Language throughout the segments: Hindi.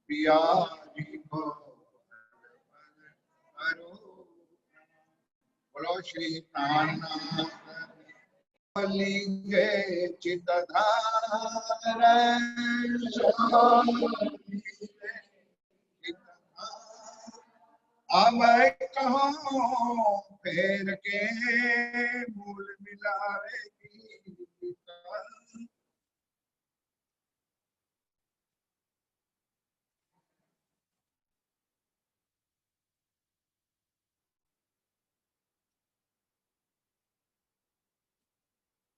पिया जी को बोलो श्री प्राणनाथ लिंगे चितधार अब कहो फेर के मूल मिलावेगी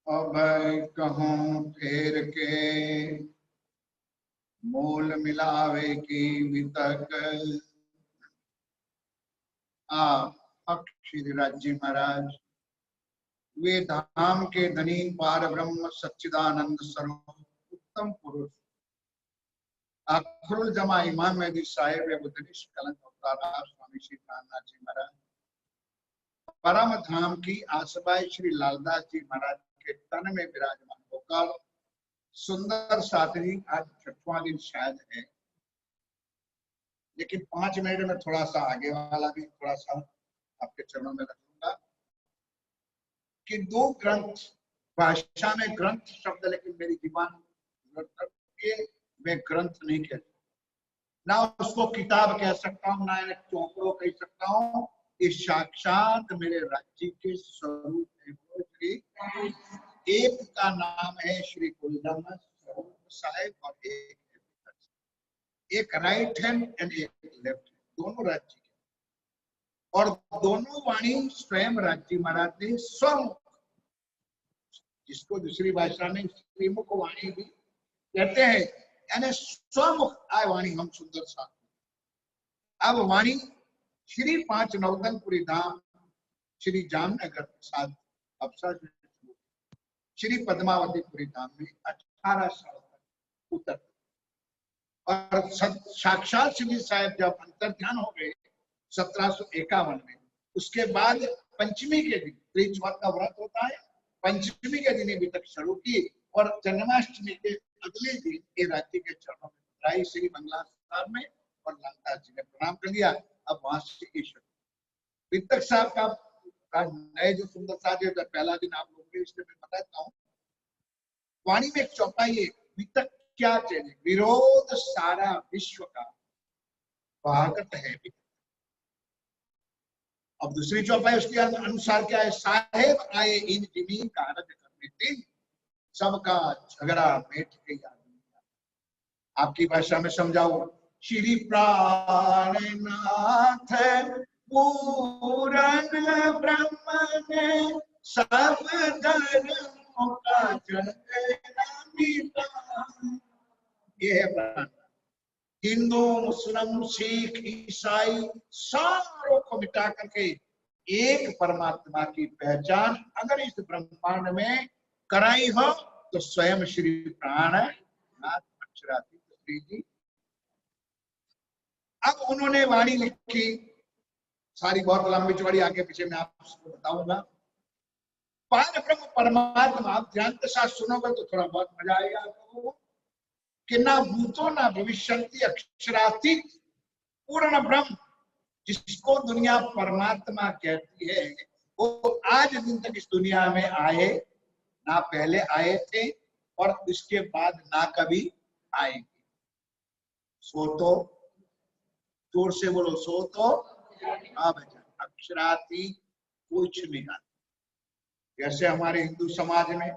अब कहूँ फेर के मूल मिलावे की वितक श्रीराज जी महाराज वे धाम के धनी पार ब्रह्म सच्चिदानंद स्वरूप उत्तम पुरुष अखरुल जमा इमाम मेहदी साहेब बुद्धनिश कलंक अवतारा स्वामी श्री प्राणनाथ जी महाराज परम धाम की आसबाई श्री लालदास जी महाराज के तन में विराजमान होकर सुंदर सातरी आज 6वां दिन शायद है, लेकिन 5 मिनट में थोड़ा सा आगे वाला भी थोड़ा सा आपके चरणों में रखूंगा कि 2 ग्रंथ भाषा में ग्रंथ शब्द, लेकिन मेरी जीवन मैं ग्रंथ नहीं कहता, ना उसको किताब कह सकता हूँ, ना एक चौपड़ो कह सकता हूँ। ये साक्षात मेरे राज्य के स्वरूप है। एक का नाम है श्री कुलदम स्वरूप साहेब और एक राइट हैंड एंड एक लेफ्ट, दोनों राज्य के, और दोनों वाणी स्वयं राज्य महाराज ने स्वमुख, जिसको दूसरी भाषा में श्रीमुख वाणी भी कहते हैं, यानी स्वमुख आय वाणी हम सुंदर साथ। अब वाणी श्री 5 नवदनपुरी धाम श्री जामनगर प्रसाद अफसर श्री पद्मावतीपुरी धाम में 18 साल तक उतर, और साक्षात श्री साहेब जब अंतर ध्यान हो गए 1751 में, उसके बाद पंचमी के दिन त्रिचौथ का व्रत होता है, पंचमी के दिन अभी तक शुरू की और जन्माष्टमी के अगले दिन ये राज्य के चरणों में राय श्री मंगला साहब में और लालदास जी ने प्रणाम कर लिया। अब वहां से ईश्वर वितक साहब का नए जो सुंदर साहब है, पहला दिन आप लोगों के इसलिए मैं बताता हूँ। वाणी में एक चौपाई है, वितक क्या चेहरे विरोध सारा विश्व का भागत है। अब दूसरी चौपाई उसके अनुसार क्या है, साहेब आए इन जिमी कारज करने दिन सबका झगड़ा मेट के याद। आपकी भाषा में समझाओ, श्री प्राणनाथ पूरन ब्रह्म ने सब धर्मों का ये है प्राण। हिंदू मुस्लिम सिख ईसाई सारों को मिटा करके एक परमात्मा की पहचान अगर इस ब्रह्मांड में कराई हो तो स्वयं श्री प्राणनाथ अक्षराती जी। अब उन्होंने वाणी लिखी, सारी बहुत लंबी चौड़ी आगे पीछे मैं आपको बताऊंगा। पार ब्रह्म परमात्मा आप ध्यान के साथ सुनोगे तो थोड़ा बहुत मजा आएगा आपको कि ना भूतो ना भविष्यंति अक्षरातीत पूर्ण ब्रह्म, जिसको दुनिया परमात्मा कहती है, वो आज दिन तक इस दुनिया में आए ना, पहले आए थे और इसके बाद ना कभी आएंगे। सो तो जोर से बोलो, सो तो अक्षरातीत कुछ नहीं आता। जैसे हमारे हिंदू समाज में,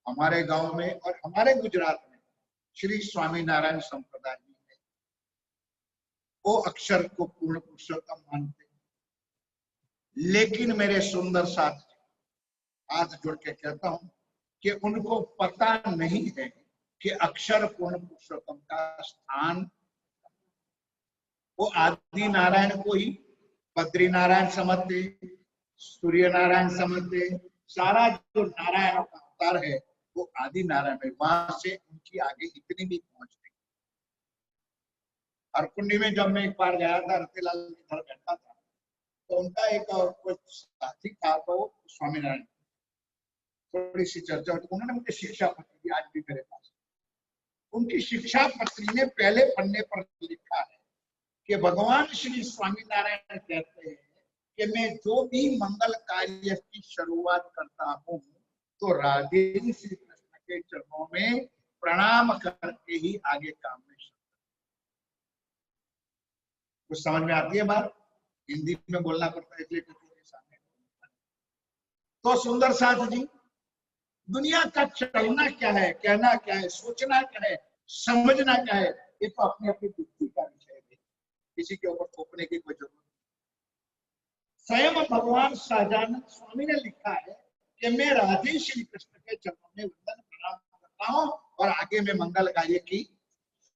हमारे गांव में और हमारे गुजरात में श्री स्वामीनारायण संप्रदाय में है, वो अक्षर को पूर्ण पुरुषोत्तम मानते हैं। लेकिन मेरे सुंदर साथी हाथ जोड़ के कहता हूं कि उनको पता नहीं है कि अक्षर पूर्ण पुरुषोत्तम का स्थान, वो आदि नारायण को ही बद्री नारायण समझते, सूर्य नारायण समझते, सारा जो नारायण का अवतार है वो आदि नारायण है, वहां से उनकी आगे इतनी भी पहुंच नहीं। और कुंडी में जब मैं एक बार गया था, रतिलाल के घर बैठा था, तो उनका एक कुछ साथी था, तो स्वामीनारायण, थोड़ी सी चर्चा होती, उन्होंने मुझे शिक्षा पत्री दी, आज भी मेरे पास। उनकी शिक्षा पत्री में पहले पन्ने पर लिखा है कि भगवान श्री स्वामीनारायण कहते हैं कि मैं जो भी मंगल कार्य की शुरुआत करता हूँ तो राधे श्री कृष्ण के चरणों में प्रणाम करके ही आगे काम में कुछ समझ में आती है बात। हिंदी में बोलना पड़ता है इसलिए सामने। तो सुंदर साथ जी, दुनिया का चलना क्या है, कहना क्या है, सोचना क्या है, समझना क्या है, ये तो अपनी अपनी बुद्धि का विषय है, किसी के ऊपर थोपने की कोई जरूरत नहीं। स्वयं भगवान सहजानंद स्वामी ने लिखा है कि मैं राधे श्री कृष्ण के चरणों में वंदन प्रणाम करता हूँ और आगे में मंगल कार्य की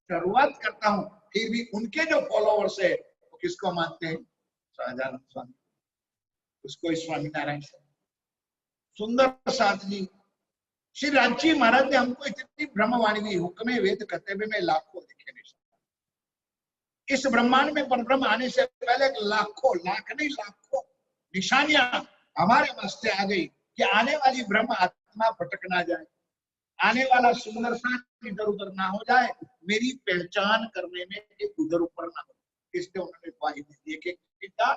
शुरुआत करता हूँ। फिर भी उनके जो फॉलोवर्स है वो किसको मानते हैं? सहजानंद स्वामी, उसको स्वामीनारायण। सुंदर साथ जी, श्री राजी महाराज ने हमको इतनी ब्रह्मवाणी दी, हुक्मे वेद कतबे में लाखों लिखे निशान। इस ब्रह्मांड में परब्रह्म आने से पहले लाखों, लाख नहीं लाखों निशानियां हमारे मस्ते आ गई कि आने वाली ब्रह्म आत्मा भटक ना जाए, आने वाला सुंदर साथ इधर उधर ना हो जाए, मेरी पहचान करने में उधर ऊपर ना हो। इसलिए उन्होंने ग्वाही दी, एक का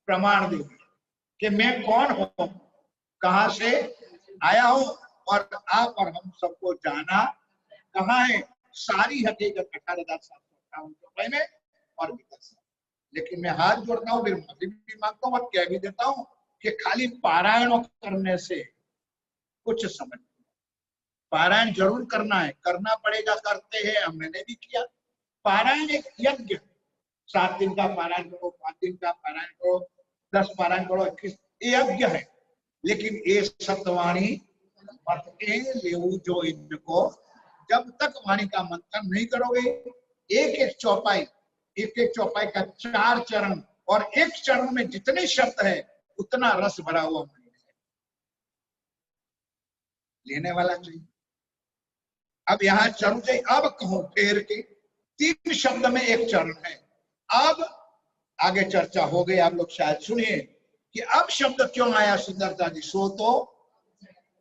प्रमाण दे दिया कि मैं कौन हूं, कहां से आया हूं और आप और हम सबको जाना कहाँ है। सारी हकीकत 18,758 में और लेकिन मैं हाथ जोड़ता हूँ, फिर माफी भी मांगता हूँ और कह भी देता हूँ कि खाली पारायण करने से कुछ समझ, पारायण जरूर करना है, करना पड़ेगा, करते हैं, हमने भी किया। पारायण एक यज्ञ, 7 दिन का पारायण करो, 5 दिन का पारायण करो, 10 पारायण करो, 21 यज्ञ है। लेकिन ये सत्यवाणी मत लेऊ जो इनको, जब तक वाणी का मंथन नहीं करोगे, एक एक चौपाई का 4 चरण और एक चरण में जितने शब्द है उतना रस भरा हुआ वाणी है, लेने वाला चाहिए। अब यहाँ चरण से अब कहूं फेर के 3 शब्द में एक चरण है। अब आगे चर्चा हो गई, आप लोग शायद सुनिए कि अब शब्द क्यों आया सुंदरता जी। सो तो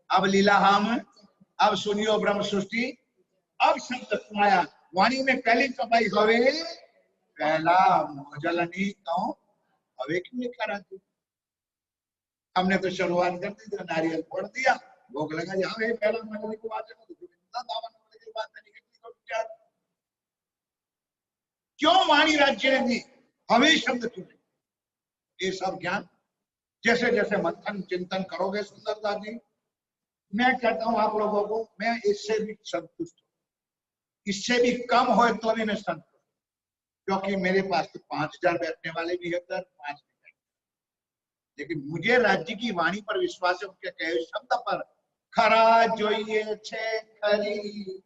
अब लीला हम, अब सुनियो ब्रह्म सृष्टि, अब शब्द क्यों आया। वाणी में पहली चौपाई हवे पहला मोजलनी तो हवे क्यों लिखा रहती। हमने तो शुरुआत कर दी, तो नारियल फोड़ दिया, भोग लगा, हवे पहला मोजलनी को बात है। क्यों वाणी राज्य ने दी, हवे शब्द क्यों? ये सब ज्ञान जैसे जैसे मंथन चिंतन करोगे सुंदरता जी, मैं कहता हूं आप लोगों को, मैं इससे भी संतुष्ट हूं, इससे भी कम हो तो भी मैं संतुष्ट, क्योंकि मेरे पास तो 5,000 बैठने वाले भी है, 5 लेकिन मुझे राज्य की वाणी पर विश्वास है, उनके कहे शब्द पर। खरा जोइए छे खरी,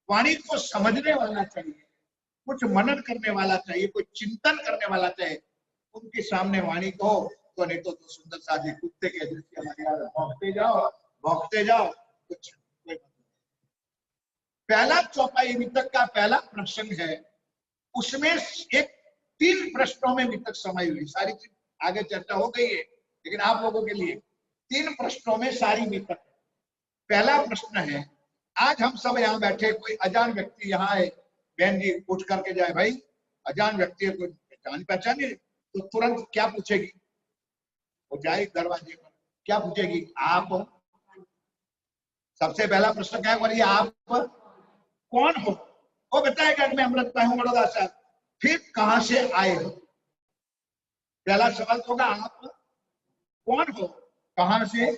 वाणी को समझने वाला चाहिए, कुछ मनन करने वाला चाहिए, कुछ चिंतन करने वाला चाहिए। उनके सामने वाणी को तो नहीं तो सुंदर साथी कुत्ते के दृष्टि भौंकते जाओ कुछ। पहला चौपाई वितक का पहला प्रश्न है, उसमें एक 3 प्रश्नों में वितक समाई हुई, सारी चीज आगे चर्चा हो गई है, लेकिन आप लोगों के लिए 3 प्रश्नों में सारी वितक। पहला प्रश्न है, आज हम सब यहाँ बैठे, कोई अजान व्यक्ति यहाँ है, बहन जी उठ करके जाए, भाई अजान व्यक्ति है, कोई जान पहचान है, तो तुरंत क्या पूछेगी, वो जाए दरवाजे पर, क्या पूछेगी, आप। सबसे पहला प्रश्न क्या है, आप कौन हो। वो बताएगा मैं अमृतपाल हूँ बड़ौदा से। फिर कहां से आए हो, पहला सवाल होगा आप कौन हो, कहां से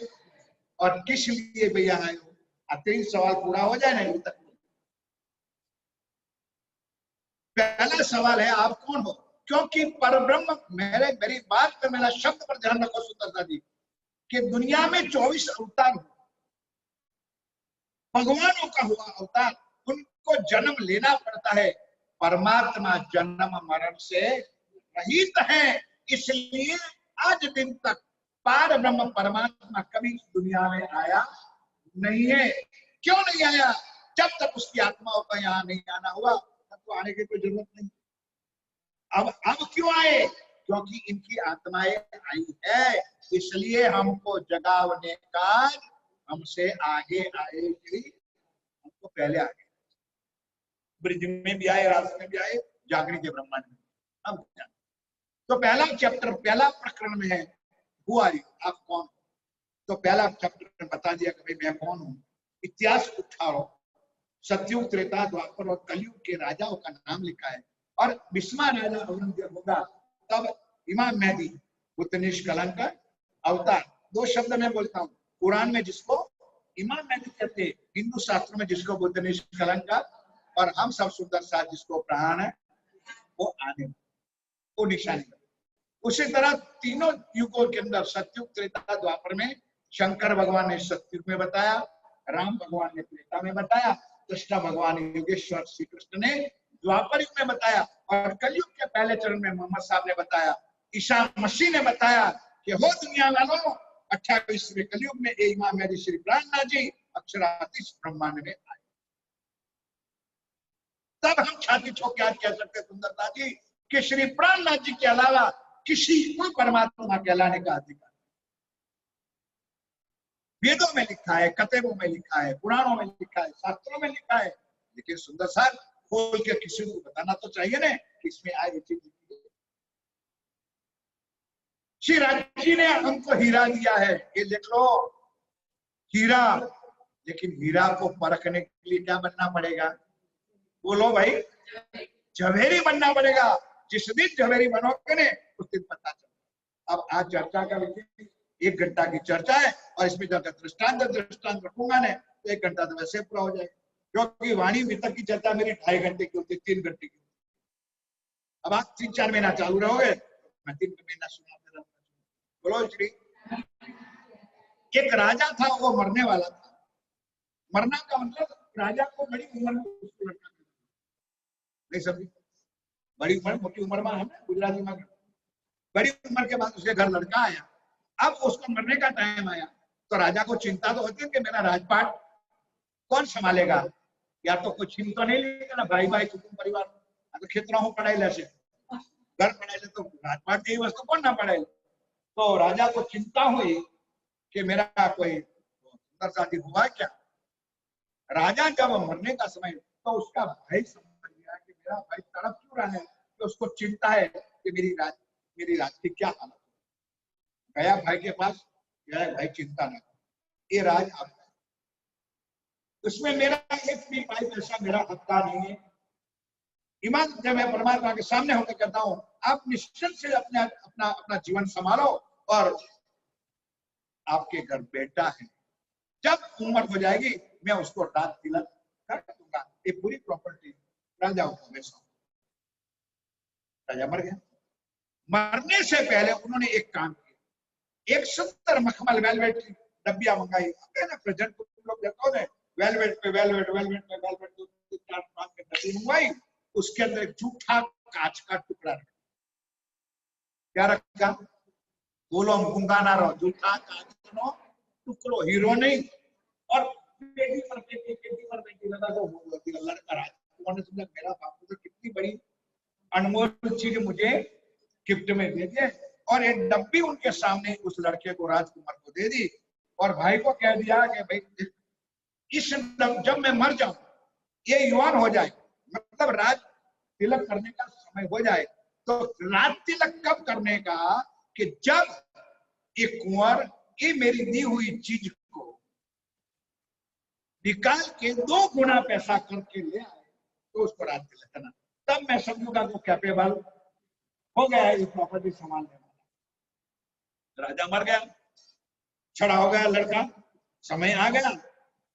और किस लिए भैया आए हो। 3 सवाल पूरा हो जाए ना तक। पहला सवाल है आप कौन हो, क्योंकि परब्रह्म, मेरी बात पे मेरा शब्द पर ध्यान रखो सुंदरता जी, कि दुनिया में 24 अवतार हो, भगवानों का हुआ अवतार, उनको जन्म लेना पड़ता है। परमात्मा जन्म मरण से रहित है, इसलिए आज दिन तक पार ब्रह्म परमात्मा कभी इस दुनिया में आया नहीं है। क्यों नहीं आया? जब तक उसकी आत्माओं का यहाँ नहीं आना हुआ तब तो आने की कोई जरूरत नहीं। अब क्यों आए? क्योंकि इनकी आत्माएं आई है, इसलिए हमको जगावने का हमसे आगे आए, हमको पहले आगे ब्रिज में भी आए, रास्ते में भी आए, जागृत के ब्रह्मांड में। अब तो पहला चैप्टर, पहला प्रकरण में है हु आर यू, आप कौन? तो पहला चैप्टर में बता दिया कि भाई मैं कौन हूँ। इतिहास उठाओ, सतयुग, त्रेता, द्वापर और कलयुग के राजाओं का नाम लिखा है। और 20वां राजा औरंगजेब होगा तब इमाम मेहदी बुद्ध निष्कलंक अवतार। दो शब्द में बोलता हूँ, कुरान में जिसको इमाम मेहदी कहते हैं, हिंदू शास्त्र में जिसको बुद्ध निष्कलंक, और हम सब सुंदर साथ जिसको प्राण है वो आने वो निशानी। उसी तरह तीनों युगों के अंदर सतयुग, त्रेता, द्वापर में शंकर भगवान ने सतयुग में बताया, राम भगवान ने त्रेता में बताया, कृष्ण भगवान योगेश्वर श्री कृष्ण ने द्वापर युग में बताया, और कलयुग के पहले चरण में मोहम्मद साहब ने बताया, ईसा मसीह ने बताया कि हो दुनिया वालों 28वें कलयुग में इमाम मेहदी श्री प्राणनाथ जी अक्षरातीत ब्रह्मांड में आए। तब हम छाती ठोक के आज कह सकते सुंदरता जी कि श्री प्राणनाथ जी के अलावा किसी को परमात्मा कहलाने का अधिकार। वेदों में लिखा है, कतेबों में लिखा है, पुराणों में लिखा है, शास्त्रों में लिखा है, लेकिन सुंदर साहब खोल के किसी को बताना तो चाहिए ना कि इसमें आए चीज। श्री राज जी ने हमको हीरा दिया है, ये लिख लो हीरा, लेकिन हीरा को परखने के लिए क्या बनना पड़ेगा? बोलो भाई, झवेरी बनना पड़ेगा। जिस दिन झवेरी बनोगे ने उस दिन पता चलेगा। अब आज चर्चा का विषय 1 घंटा की चर्चा है, और इसमें जब दृष्टांत रखूंगा ने तो 1 घंटा तो वैसे पूरा हो जाएगा, क्योंकि वाणी वितक की चर्चा मेरी 2.5 घंटे की होती, 3 घंटे की। अब आप 3-4 महीना चालू रहोगे, मैं 3 महीना सुनाते रहूंगा। बोलो श्री। एक राजा था, वो मरने वाला था। मरना का मतलब राजा को बड़ी उम्र में उसको लड़का नहीं समझी। बड़ी उम्र, मोटी उम्र में है गुजराती में, बड़ी उम्र के बाद उसके घर लड़का आया। अब उसको मरने का टाइम आया तो राजा को चिंता तो होती है कि मेरा राजपाट कौन संभालेगा, या तो कोई छीन तो नहीं लेगा ना, भाई भाई कुटुंब परिवार तो खेतरा हूँ पढ़ाई ले से घर पढ़ाई ले, तो राजपाट की वस्तु कौन ना पढ़ाई। तो राजा को चिंता हुई कि मेरा कोई सुंदर शादी हुआ क्या। राजा जब मरने का समय तो उसका भाई समझ गया कि मेरा भाई तड़प क्यों रहा है, तो उसको चिंता है कि मेरी राज की क्या हालत। गया भाई के पास, गया भाई चिंता न कर, ये राज आपका, उसमें मेरा एक भी भाई पैसा मेरा हकदार नहीं है। ईमान जब मैं परमात्मा के सामने होकर कहता हूँ, आप निश्चित से अपना जीवन संभालो, और आपके घर बेटा है, जब उम्र हो जाएगी मैं उसको रात तिलक कर दूंगा, ये पूरी प्रॉपर्टी राजा को मैं सौंप। राजा मर गया। मरने से पहले उन्होंने एक काम किया, एक सुंदर मखमल वेलवेट की डब्बियां मंगाई। ना प्रेजेंट लोग देखो ने वेलवेट पे वेलवेट, वेलवेट पे वेलवेट, 2-4 के डब्बी मंगवाई। उसके अंदर एक जूठा कांच का टुकड़ा रखा। क्या रखा? बोलो गूंगा ना रहो, जूठा कांच नो टुकड़ो, हीरो नहीं। और पेटी पर पेटी लगा तो लड़का राज उन्होंने समझा मेरा बापू तो कितनी बड़ी अनमोल चीज मुझे गिफ्ट में दे दिए। और एक डब्बी उनके सामने उस लड़के को, राजकुमार को दे दी, और भाई को कह दिया कि भाई इस जब मैं मर जाऊं, ये युवान हो जाए, मतलब राज तिलक करने का समय हो जाए, तो राज तिलक कब करने का कि जब ये कुंवर ये मेरी दी हुई चीज को निकाल के 2 गुना पैसा करके ले आए, तो उसको राज तिलक करना। तब मैं समझूंगा वो कैपेबल हो गया है ये प्रॉपर्टी संभालने वाला। राजा मर गया, छड़ा हो गया लड़का, समय आ गया।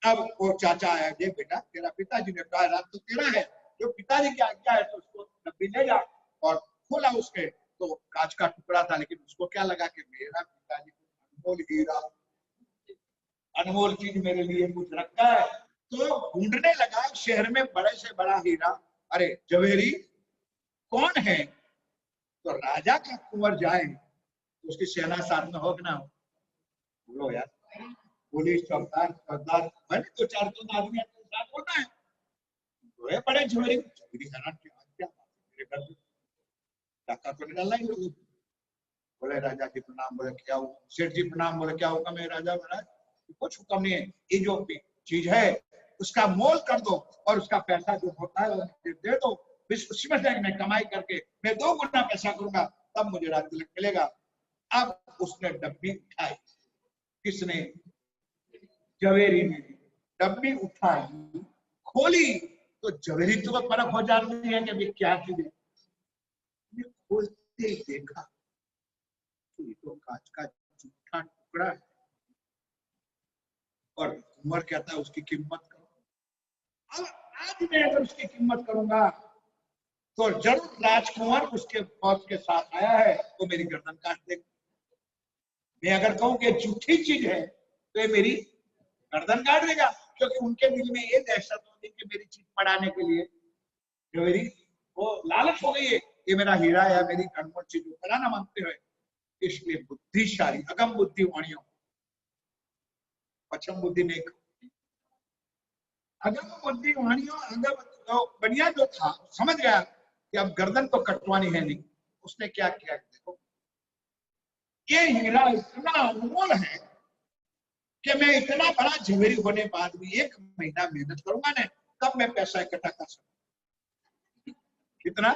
अब वो चाचा आया, देख बेटा तेरा पिताजी ने कहा रात तो तेरा है, जो पिताजी की आज्ञा है तो उसको डब्बी ले जा। और खोला उसके तो कांच का टुकड़ा था, लेकिन उसको क्या लगा कि मेरा पिताजी को अनमोल हीरा, अनमोल चीज मेरे लिए कुछ रखा है। तो ढूंढने लगा शहर में बड़े से बड़ा हीरा, अरे जवेरी कौन है। तो राजा का कुंवर जाए, उसकी सेना साथ में हो कि ना हो, बोलो यार, पुलिस चौकीदार चौकीदार मैंने दो चार तो आदमी अपने साथ होना है, तो ये बड़े झोरी झोरी हैरान क्या मेरे घर में टाका तो निकालना ही लोग। बोले राजा जी प्रणाम, बोले क्या हुआ, सेठ जी प्रणाम, बोले क्या हुक्म है राजा महाराज, कुछ हुक्म नहीं है, ये जो चीज है उसका मोल कर दो और उसका पैसा जो होता है वो मुझे दे दो, उसमें से मैं कमाई करके मैं 2 गुना पैसा करूंगा, तब मुझे राज तिलक मिलेगा। अब उसने डब्बी उठाई, किसने, जवेरी ने डब्बी उठाई, खोली तो जवेरी तो परख हो जाती है कि क्या चीज है। खोलते ही देखा ये तो कांच का जूठा टुकड़ा है, और कुंवर कहता है उसकी कीमत करो। अब आज मैं अगर उसकी कीमत करूंगा तो जरूर राजकुमार उसके फौज के साथ आया है तो मेरी गर्दन काट देगा। मैं अगर कहूं कि झूठी चीज है तो ये मेरी गर्दन काट देगा, क्योंकि उनके दिल में ये दहशत होगी कि मेरी चीज पढ़ाने के लिए जो मेरी वो लालच हो गई है, ये मेरा हीरा है, मेरी अनमोल चीज पढ़ाना मांगते हुए, इसलिए बुद्धिशाली अगम बुद्धि वाणियों पश्चिम बुद्धि नहीं, अगम बुद्धि वाणियों अगम तो बढ़िया जो था समझ गया कि अब गर्दन तो कटवानी है नहीं। उसने क्या किया, देखो ये हीरा इतना अनमोल है कि मैं इतना बड़ा झवेरी होने बाद भी 1 महीना मेहनत करूंगा ना, तब मैं पैसा इकट्ठा कर सकूंगा। कितना,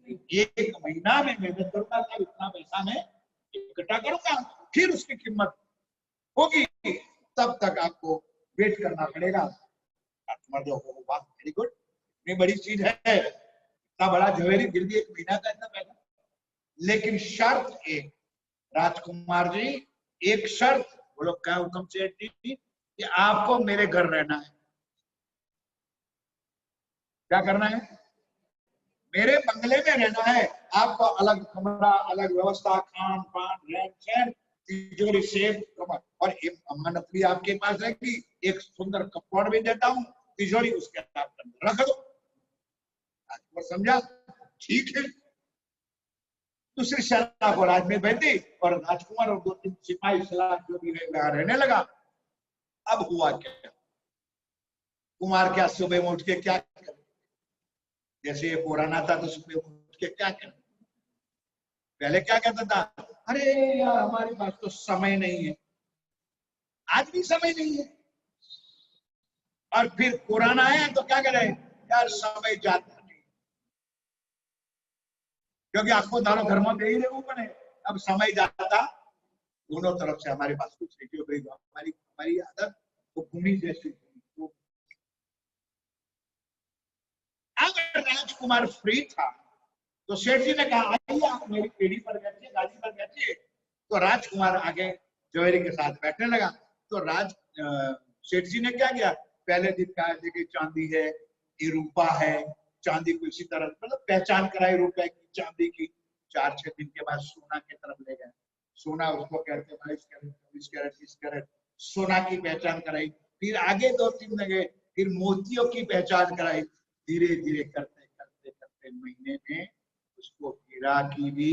1 महीना में मेहनत करूंगा तब इतना पैसा मैं इकट्ठा करूंगा, फिर उसकी कीमत होगी, तब तक आपको वेट करना पड़ेगा। वेरी गुड, इतनी बड़ी चीज है, इतना बड़ा झवेरी, फिर भी 1 महीना का इतना पैसा। लेकिन शर्त एक, राजकुमार जी एक शर्त, बोलो क्या हुक्म सेठ जी, कि आपको मेरे घर रहना है। क्या करना है, मेरे बंगले में रहना है, आपको अलग कमरा, अलग व्यवस्था, खान पान रहन सहन, तिजोरी सेफ कमर, और अमानत भी आपके पास रहेगी, एक सुंदर कपड़ भी देता हूँ, तिजोरी उसके आप रख दो। राजकुमार समझा, ठीक है। दूसरी सलाह को राज में बैठी और राजकुमार और 2-3 सिपाही सलाह जो भी रहने लगा। अब हुआ क्या, कुमार क्या सुबह में उठ के क्या करे, जैसे ये पुराना था तो सुबह उठ के क्या करे, पहले क्या कहता था, अरे यार हमारे पास तो समय नहीं है, आज भी समय नहीं है, और फिर पुराना है तो क्या करे, यार समय जाता नहीं, क्योंकि आपको दारो घर में दे ही रहे बने, अब समय जाता, दोनों तरफ से हमारे पास कुछ नहीं, क्योंकि हमारी हमारी आदत वो भूमि जैसी। अगर राजकुमार फ्री था तो सेठ जी ने कहा आइए आप मेरी पीढ़ी पर बैठिए, गादी पर बैठिए। तो राजकुमार आगे जवेरी के साथ बैठने लगा। तो सेठ जी ने क्या किया, पहले दिन कहा कि चांदी है, ये रूपा है, चांदी को इसी तरह मतलब पहचान कराई रुपए की चांदी की। 4-6 दिन के बाद सोना की तरफ ले गए, सोना उसको कहते हैं 22 कैरेट 24 कैरेट 30 कैरेट सोना की पहचान कराई। फिर आगे 2-3 दिन गए, फिर मोतियों की पहचान कराई। धीरे धीरे करते करते करते महीने में उसको हीरा की भी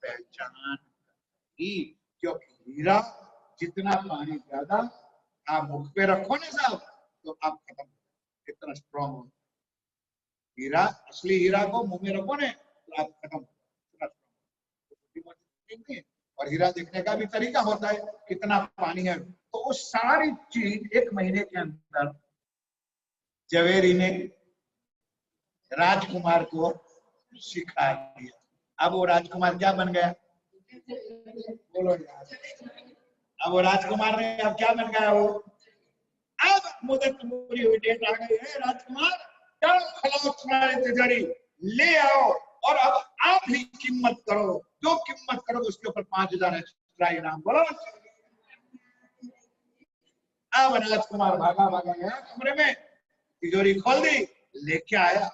पहचान की, क्योंकि हीरा जितना पानी ज्यादा आप मुख पे रखो ना साहब तो आप खत्म, इतना स्ट्रॉन्ग हो। हीरा, असली हीरा को मुंह में रखो ना तो आप खत्म, और हीरा देखने का भी तरीका होता है कितना पानी है। तो वो सारी चीज 1 महीने के अंदर जवेरी ने राजकुमार को सिखा दिया। अब वो राजकुमार क्या बन गया, बोलो यार, अब वो राजकुमार ने अब क्या बन गया, वो अब मुदत पूरी हुई, डेट आ गई है, राजकुमार चलो खलाओ तुम्हारे तिजोरी ले आओ, और अब आप ही कीमत करो, जो कीमत करो उसके ऊपर 5,000 एक्स्ट्रा इनाम। बोलो, अब राजकुमार भागा भागा गया कमरे में, तिजोरी खोल दी, लेके आया,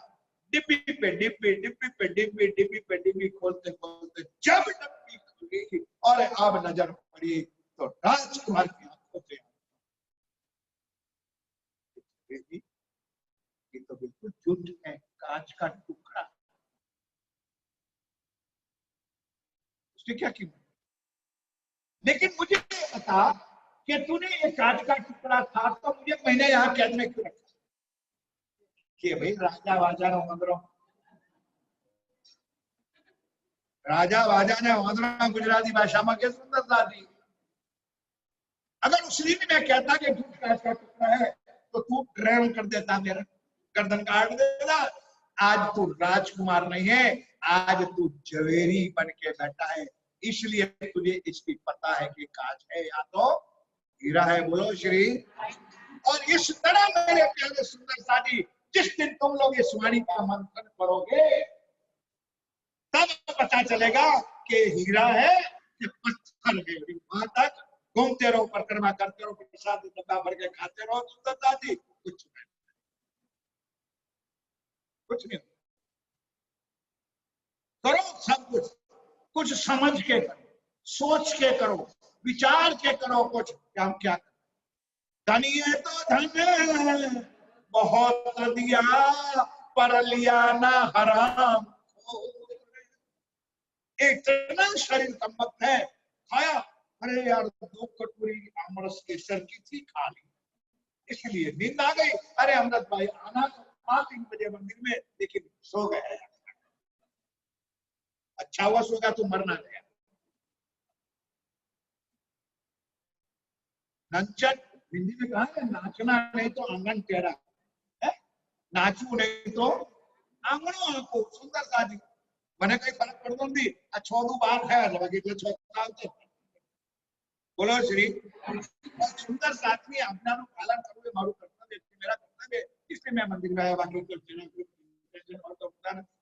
डिब्बी पे डिब्बी, डिब्बी पे डिब्बी, डिब्बी पे डिब्बी, खोलते खोलते जब डिब्बी खुली और अब नजर पड़ी तो राजकुमार की आंखों से ये तो बिल्कुल झूठ है, कांच का टुकड़ा। उसने क्या किया, लेकिन मुझे बता कि तूने ये कांच का टुकड़ा था तो मुझे मैंने यहाँ कैद में क्यों रखा? कि भाई राजा वाजा ने वंदरो, राजा वाजा ने वंदरा गुजराती भाषा में क्या सुंदरता दी। अगर उस दिन मैं कहता कि तू कांच का टुकड़ा है तो तू ड्राइव कर देता, मेरा गर्दन काट देता। आज तू राजकुमार नहीं है, आज तू जवेरी बन के बैठा है, इसलिए तुझे इसकी पता है कि कांच है या तो हीरा है। बोलो श्री। और इस तरह मेरे प्यारे सुंदर साथी, जिस दिन तुम लोग इस वाणी का मंथन करोगे तब पता चलेगा कि हीरा है कि पत्थर है। वहां तक घूमते रहो, परिक्रमा करते रहो, प्रसाद डब्बा भर के खाते रहो। सुंदर साथी कुछ नहीं, कुछ नहीं करो। सब कुछ समझ के करो, सोच के करो, विचार के करो। कुछ हम क्या धनिए तो धन बहुत दिया पर लिया ना हराम। इतना शरीर कमबख्त है, खाया, अरे यार 2 कटोरी आमरस केसर की थी, खा ली, इसलिए नींद आ गई। अरे अमृत भाई आना था 3 बजे मंदिर में, लेकिन सो गए। अच्छा हुआ सोगा तो मरना गया। नंचन हिंदी में कहा है, नाचना नहीं तो आंगन टेढ़ा है, नाचू नहीं तो आंगणो आंको। सुंदर साथी મને કઈ ફરક પડતો નથી, આ છોડું બહાર ખાયા છે, બાકી એટલે છોકરા આવતો. બોલો શ્રી. સુંદર સાથની આજ્ઞાનું પાલન કરવું એ મારું કર્તવ્ય છે, मेरा कर्तव्य है, इसलिए मैं मंदिर में आया। बाकी तो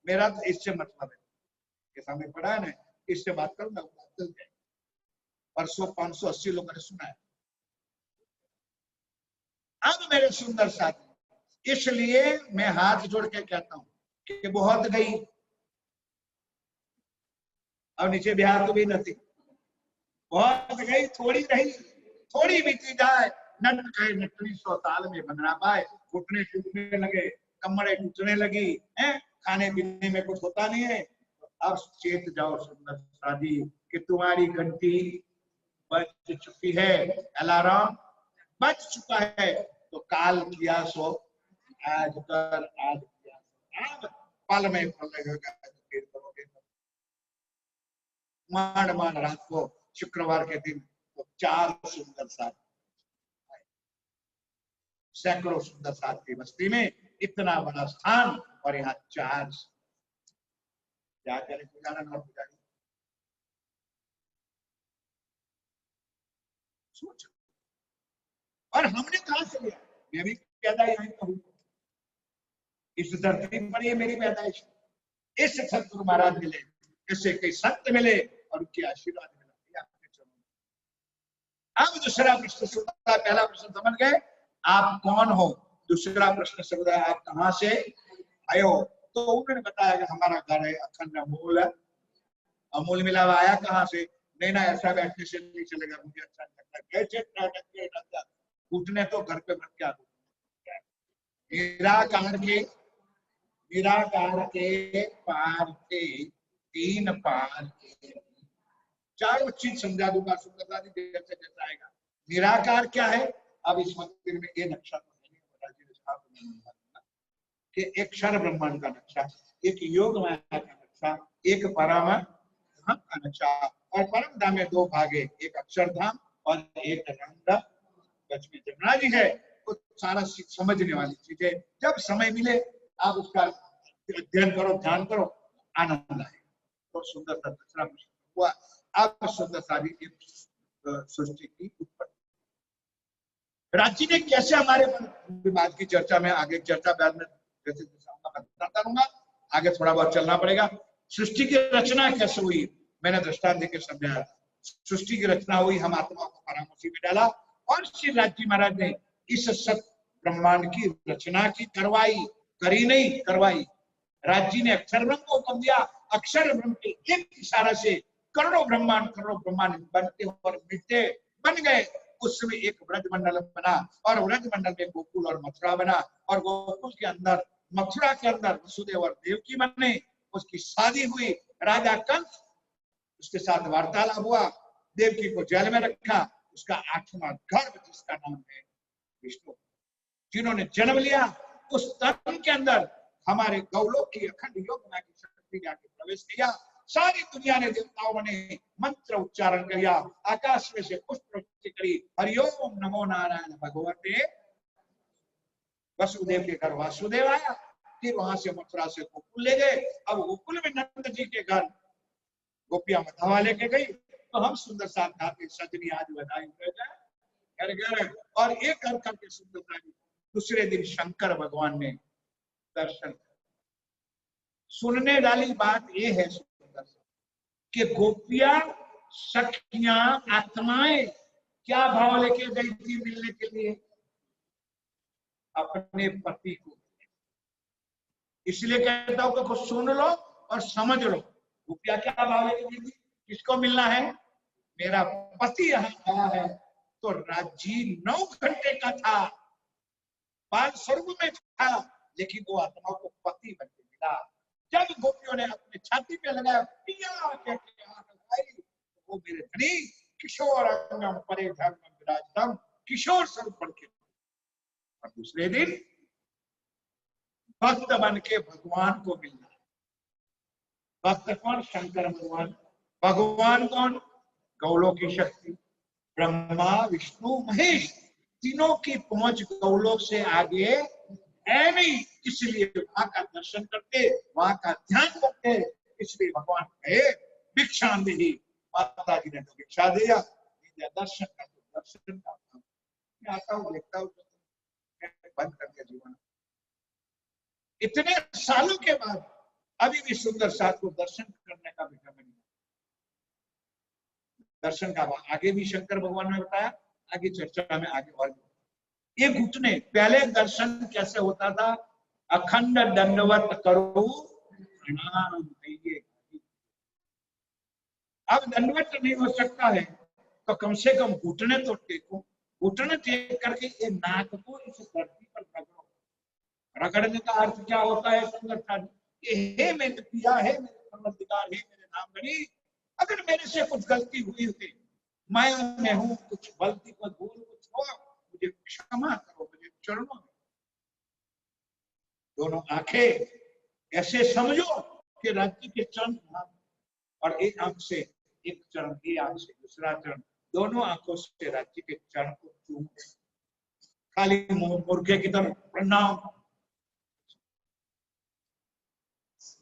मेरा तो इससे मतलब है कि सामने पड़ा है ना, इससे बात करूं मैं चल जाए। परसों 580 लोगों ने सुना है। अब मेरे सुंदर साथी, इसलिए मैं हाथ जोड़ के कहता हूं कि बहुत गई और नीचे बिहार तो भी नहीं, बहुत गई थोड़ी रही, थोड़ी बीती जाए। नट गए नटनी 100 साल में बंधना पाए, घुटने टूटने लगे, कमरे टूटने लगी हैं, खाने पीने में कुछ होता नहीं है। अब चेत जाओ सुंदर साथी कि तुम्हारी घंटी बज चुकी है, अलार्म बज चुका है। तो काल किया सो आज कर, आज किया सो आज, पल में फल लगेगा तो फिर करोगे। मान मान रात को शुक्रवार के दिन तो 4 सुंदर साथी, सैकड़ों सुंदर साथी बस्ती में, इतना बड़ा स्थान और यहाँ 4 क्या करें पुजारा ना पुजारी। सोचो, और हमने कहा से लिया, मैं भी पैदा यहीं का हूं, इस धरती पर ये मेरी पैदाइश। इस सतगुरु महाराज मिले, ऐसे कई संत मिले और उनके आशीर्वाद मिला। अब दूसरा प्रश्न सुनता, पहला प्रश्न समझ गए आप कौन हो, दूसरा प्रश्न समझ गए आप कहां से आए हो। तो उन्होंने बताया कि हमारा घर है अखंड अमूल है। अमूल मिला हुआ आया कहां से? नहीं ना, ऐसा बैठने से नहीं चलेगा, मुझे अच्छा लगता है। कैसे उठने तो घर पे बन क्या निराकार के पार थे 3 पार के, 4 चीज समझा दूंगा सुंदरता जी जैसे जैसा आएगा। निराकार क्या है? अब इस मंदिर में ये नक्शा तो कि एक क्षर ब्रह्मांड का नक्शा, एक योग माया का नक्शा, एक परम धाम का नक्शा। और परम धाम में 2 भागे, एक अक्षरधाम और एक रामधाम। लक्ष्मी जमुना जी है तो सारा समझने वाली चीज है। जब समय मिले आप उसका अध्ययन करो, ध्यान करो, आनंद आए। तो सुंदर सा दूसरा हुआ। अब सुंदर सारी सृष्टि की उत्पत्ति, राज्य ने कैसे हमारे विवाद की चर्चा में आगे चर्चा बाद में जैसे बताता रहूंगा, आगे थोड़ा बहुत चलना पड़ेगा। सृष्टि की रचना कैसे हुई मैंने दृष्टांत देकर समझाया। सृष्टि की रचना हुई, हम आत्मा को परामर्शी में डाला और श्री राज्य महाराज ने इस सत ब्रह्मांड की रचना की, करवाई, करी नहीं करवाई। राज्य ने अक्षर ब्रह्म को कर दिया, अक्षर ब्रह्म के एक इशारा से करोड़ों ब्रह्मांड बनते और मिटते बन गए। उसमें एक व्रज मंडल बना और व्रज मंडल में गोकुल और मथुरा बना और गोकुल के अंदर, मथुरा के अंदर वसुदेव और देवकी बने। उसकी शादी हुई, राजा कंस उसके साथ वार्तालाप हुआ देवकी को जेल में रखा, उसका 8वां गर्भ जिसका नाम है विष्णु, जिन्होंने जन्म लिया, उस तन के अंदर हमारे गौलोक की अखंड योजना की शक्ति जाके प्रवेश किया। सारी दुनिया ने, देवताओं ने मंत्र उच्चारण किया, आकाश में से पुष्प वृष्टि करी, हरिओम नमो नारायण भगवते। वसुदेव के घर वासुदेव आया, फिर वहां से मथुरा से गोकुल ले गए। अब गोकुल में नंद जी के घर गोपियां मथुरा लेके गई, तो हम सुंदर साथ गाते सजनी आज बधाई घर घर, और एक घर करके सुंदरता जी। दूसरे दिन शंकर भगवान ने दर्शन। सुनने वाली बात ये है सुंदर कि गोपियां सखियां आत्माएं क्या भाव लेके गई थी मिलने के लिए? अपने पति को। इसलिए कहता हूं कि कुछ सुन लो और समझ लो। गोपियां क्या भाव लेके गई थी? किसको मिलना है? मेरा पति यहाँ आया है। तो राज्य 9 घंटे का था, बाल स्वर्ग में था, लेकिन वो आत्मा को पति बन के मिला। जब गोपियों ने अपने छाती पे लगाया, पिया के वो मेरे धनी किशोर अंगम परे धर्म विराजतम, किशोर स्वरूप बन के। और दूसरे दिन भक्त बन के भगवान को मिलना। भक्त कौन? शंकर भगवान। भगवान कौन? गौलों की शक्ति, ब्रह्मा विष्णु महेश, तीनों की पहुंच गौलोक से आगे है नहीं। इसलिए वहां का दर्शन करते, वहां का ध्यान करते। इसलिए भगवान कहे भिक्षा दे। माता जी ने तो भिक्षा दिया, दर्शन का तो दर्शन का। मैं आता हूँ, देखता हूँ, बंद करके जीवन। इतने सालों के बाद अभी भी सुंदर साथ को दर्शन करने का विक्रम नहीं। दर्शन का आगे भी शंकर भगवान ने बताया, आगे चर्चा में आगे और ये घुटने। पहले दर्शन कैसे होता था? अखंड दंडवत करो प्रणाम कहिए। अब दंडवत नहीं हो सकता है तो कम से कम घुटने तो टेको। घुटने टेक करके ये नाक को इस धरती पर रगड़ो। रगड़ने का अर्थ क्या होता है? हे मेरे पिया, हे मेरे परवरदिगार, हे मेरे नाम बनी, अगर मेरे से कुछ गलती हुई थी, मैं हूं, कुछ गलती को भूल कुछ हो, मुझे क्षमा करो, मुझे चरणों में। दोनों आंखें ऐसे समझो कि राज्य के चरण, और एक आंख से एक चरण, एक आंख से दूसरा चरण, दोनों आंखों से राज्य के चरण को चूम। खाली मुर्गे की तरफ प्रणाम।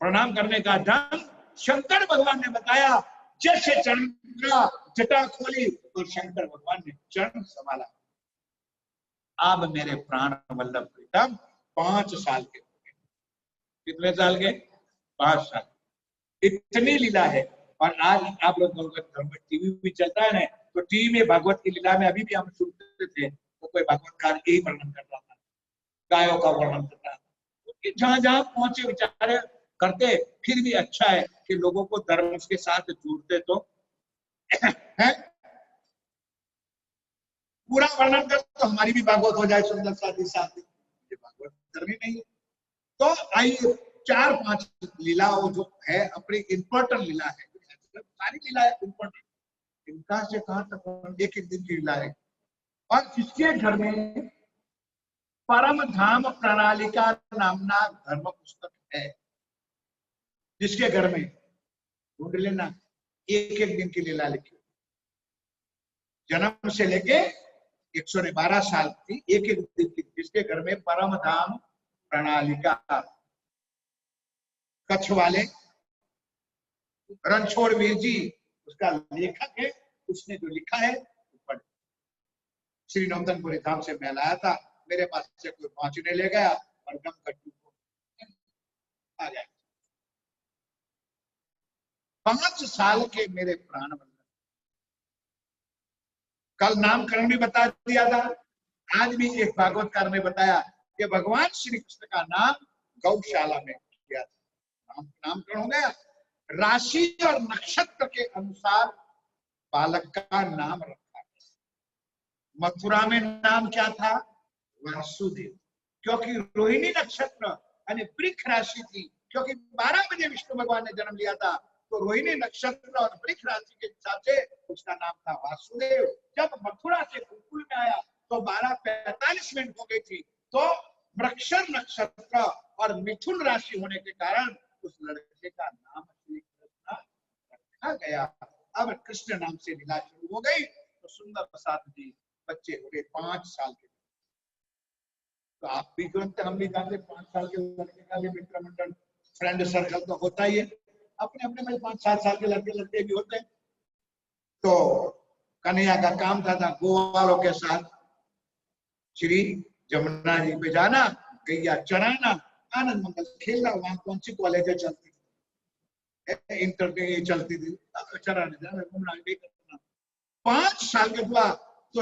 प्रणाम करने का ढंग शंकर भगवान ने बताया। जैसे चरण का जटा खोली तो शंकर भगवान ने चरण संभाला। अब मेरे प्राण वल्लभ प्रीतम 5 साल के हो गए। कितने साल के? 5 साल। इतनी लीला है। और आज आप लोग घर में टीवी भी चलता है ना, तो टीवी में भागवत की लीला में अभी भी हम सुनते थे, तो कोई भागवतकार यही वर्णन कर रहा था, गायों का वर्णन कर रहा था। जहां जहां पहुंचे विचारे करते, फिर भी अच्छा है कि लोगों को धर्म के साथ जोड़ते तो है। पूरा वर्णन कर तो हमारी भी भागवत हो जाए सुंदर साथी साथ। ये भागवत करनी नहीं है। तो आइए 4-5 लीलाओं जो है अपनी इंपॉर्टेंट लीला है, सारी लीला है इंपॉर्टेंट, इनका से कहां तक एक दिन की लीला है। और जिसके घर में परम धाम प्रणालिका नामना धर्म पुस्तक है, जिसके घर में ढूंढ लेना, एक दिन की लीला लिखी। जन्म से लेके 112 साल की एक दिन की, जिसके घर में परम धाम प्रणालिका, कच्छ वाले रणछोड़ वीर जी उसका लेखक है, उसने जो लिखा है पढ़। श्री नौतनपुरी धाम से मैं लाया था, मेरे पास से कोई पहुंचने ले गया और गम कट्टू को आ गया। 5 साल के मेरे प्राण वल्लभ। कल नामकरण भी बता दिया था, आज भी एक भागवतकार ने बताया कि भगवान श्री कृष्ण का नाम गौशाला में किया था। नामकरण हो गया, राशि और नक्षत्र के अनुसार बालक का नाम रखा। मथुरा में नाम क्या था? वासुदेव, क्योंकि रोहिणी नक्षत्र यानी वृक्ष राशि थी, क्योंकि 12 बजे विष्णु भगवान ने जन्म लिया था। तो रोहिणी नक्षत्र और वृक्ष राशि के हिसाब से उसका नाम था वासुदेव। जब मथुरा से गोकुल में आया तो 12:45 हो गई थी। तो मृगशिर नक्षत्र और मिथुन राशि होने के कारण उस लड़के का नाम श्री कृष्ण रखा गया। अब कृष्ण नाम से लीला शुरू हो गई। तो सुंदर प्रसाद जी बच्चे हो गए 5 साल के। तो आप भी जानते, हम भी जानते, 5 साल के लड़के का भी मित्र मंडल फ्रेंड सर्कल तो होता ही है। अपने अपने में 5-7 साल के लड़के भी होते हैं। तो कन्हैया का काम था गोवा वालों के साथ श्री जमुना जी पे जाना, गैया चराना, आनंद मंगल खेलना। वहां कौन सी कॉलेजें चलती थी, इंटर चलती थी, चराने जाना, घूमना। 5 साल के हुआ तो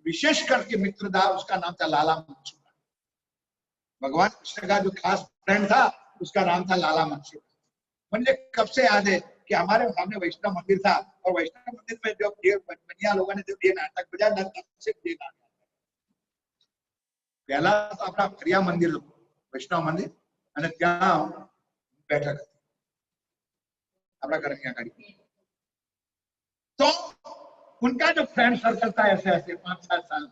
विशेष करके मित्र था, उसका नाम था लाला मनसुखा। भगवान कृष्ण का जो खास फ्रेंड था उसका नाम था लाला मनसुखा। मुझे कब से याद है कि हमारे सामने वैष्णव मंदिर था और वैष्णव मंदिर में जब बनिया लोगों ने जब ये नाटक बजा, पहला तो अपना प्रिया मंदिर वैष्णव मंदिर અને ત્યાં बैठक अपना कन्हैया गाड़ी। तो उनका जो फ्रेंड सर्कल था ऐसे ऐसे 5-7 साल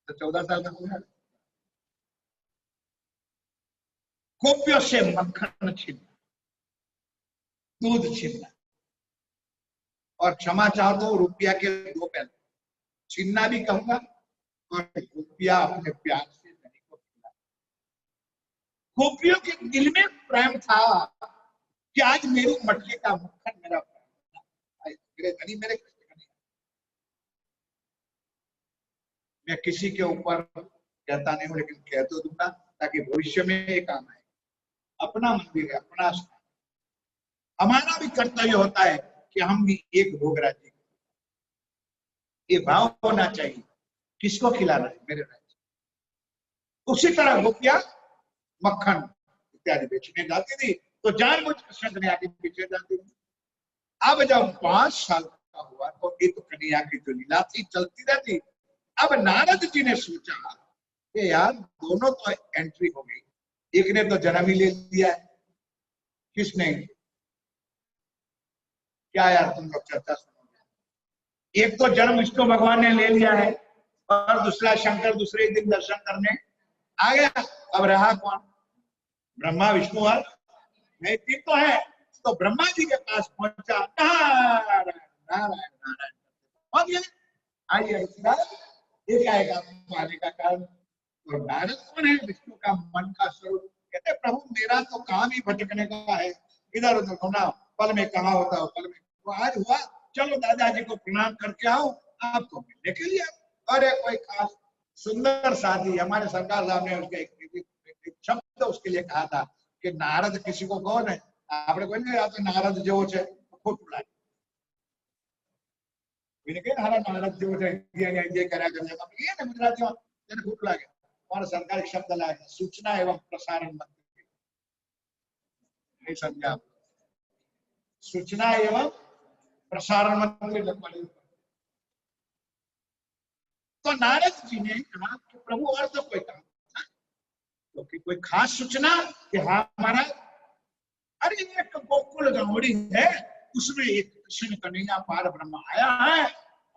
तो 14 साल का हुआ। गोपियों से मक्खन छीनना, दूध छीनना, और क्षमा चाहो तो रुपया के 2 पैसे छीनना भी कहूंगा, और रुपया अपने प्यार से धनी को खिला। गोपियों के दिल में प्रेम था कि आज मेरी मटके का मक्खन मेरा प्रेम, मेरे धनी मेरे कृष्ण का नहीं। मैं किसी के ऊपर कहता नहीं हूं, लेकिन कह तो दूंगा ताकि भविष्य में ये काम आए। अपना मंदिर है, अपना स्थान, हमारा भी कर्तव्य होता है कि हम भी एक भोग राज्य, ये भाव होना चाहिए किसको खिलाना है, मेरे राज्य। उसी तरह गोपियां मक्खन इत्यादि बेचने जाती थी तो जानबूझ कृष्ण कन्हैया के पीछे जाती थी। अब जब 5 साल का हुआ तो ये तो कन्हैया की जो लीला थी चलती रहती। अब नारद जी ने सोचा कि यार दोनों तो एंट्री हो गई, एक ने तो जन्म ही ले लिया है, किसने, क्या यार तुम लोग चर्चा सुनो। एक तो जन्म विष्णु भगवान ने ले लिया है और दूसरा शंकर दूसरे दिन दर्शन करने आ गया। अब रहा कौन, ब्रह्मा विष्णु और मैं, तीन तो है। तो ब्रह्मा जी के पास पहुंचा, नारायण नारायण नारायण पहुंच गए। आइए ये आएगा आने का कारण। तो नारद कौन है, विष्णु का मन का स्वरूप। कहते प्रभु मेरा तो काम ही भटकने का है, इधर उधर होना, पल में कहा होता हो पल में। तो आज हुआ चलो दादाजी को प्रणाम करके आओ, आपको मिलने के लिए। और कोई खास सुंदर साथी हमारे सरकार साहब ने उसके एक शब्द उसके लिए कहा था कि नारद किसी को कौन है, આપણે કોઈ નહીં, આ તો નારદ જેવો છે, ખોટું લાગે। એને કે હારા નારદ જેવો છે, જે કર્યા કરે એ ને ગુજરાતીમાં એને ખોટું લાગે। और सरकारी शब्द लाए सूचना एवं प्रसारण मंत्री, नहीं समझा आप, सूचना एवं प्रसारण मंत्री लगवाने। तो नारद जी ने कहा कि प्रभु और तो कोई काम था तो कोई खास सूचना कि हाँ हमारा, अरे एक गोकुल गौड़ी है, उसमें एक कृष्ण कन्हैया पार ब्रह्म आया है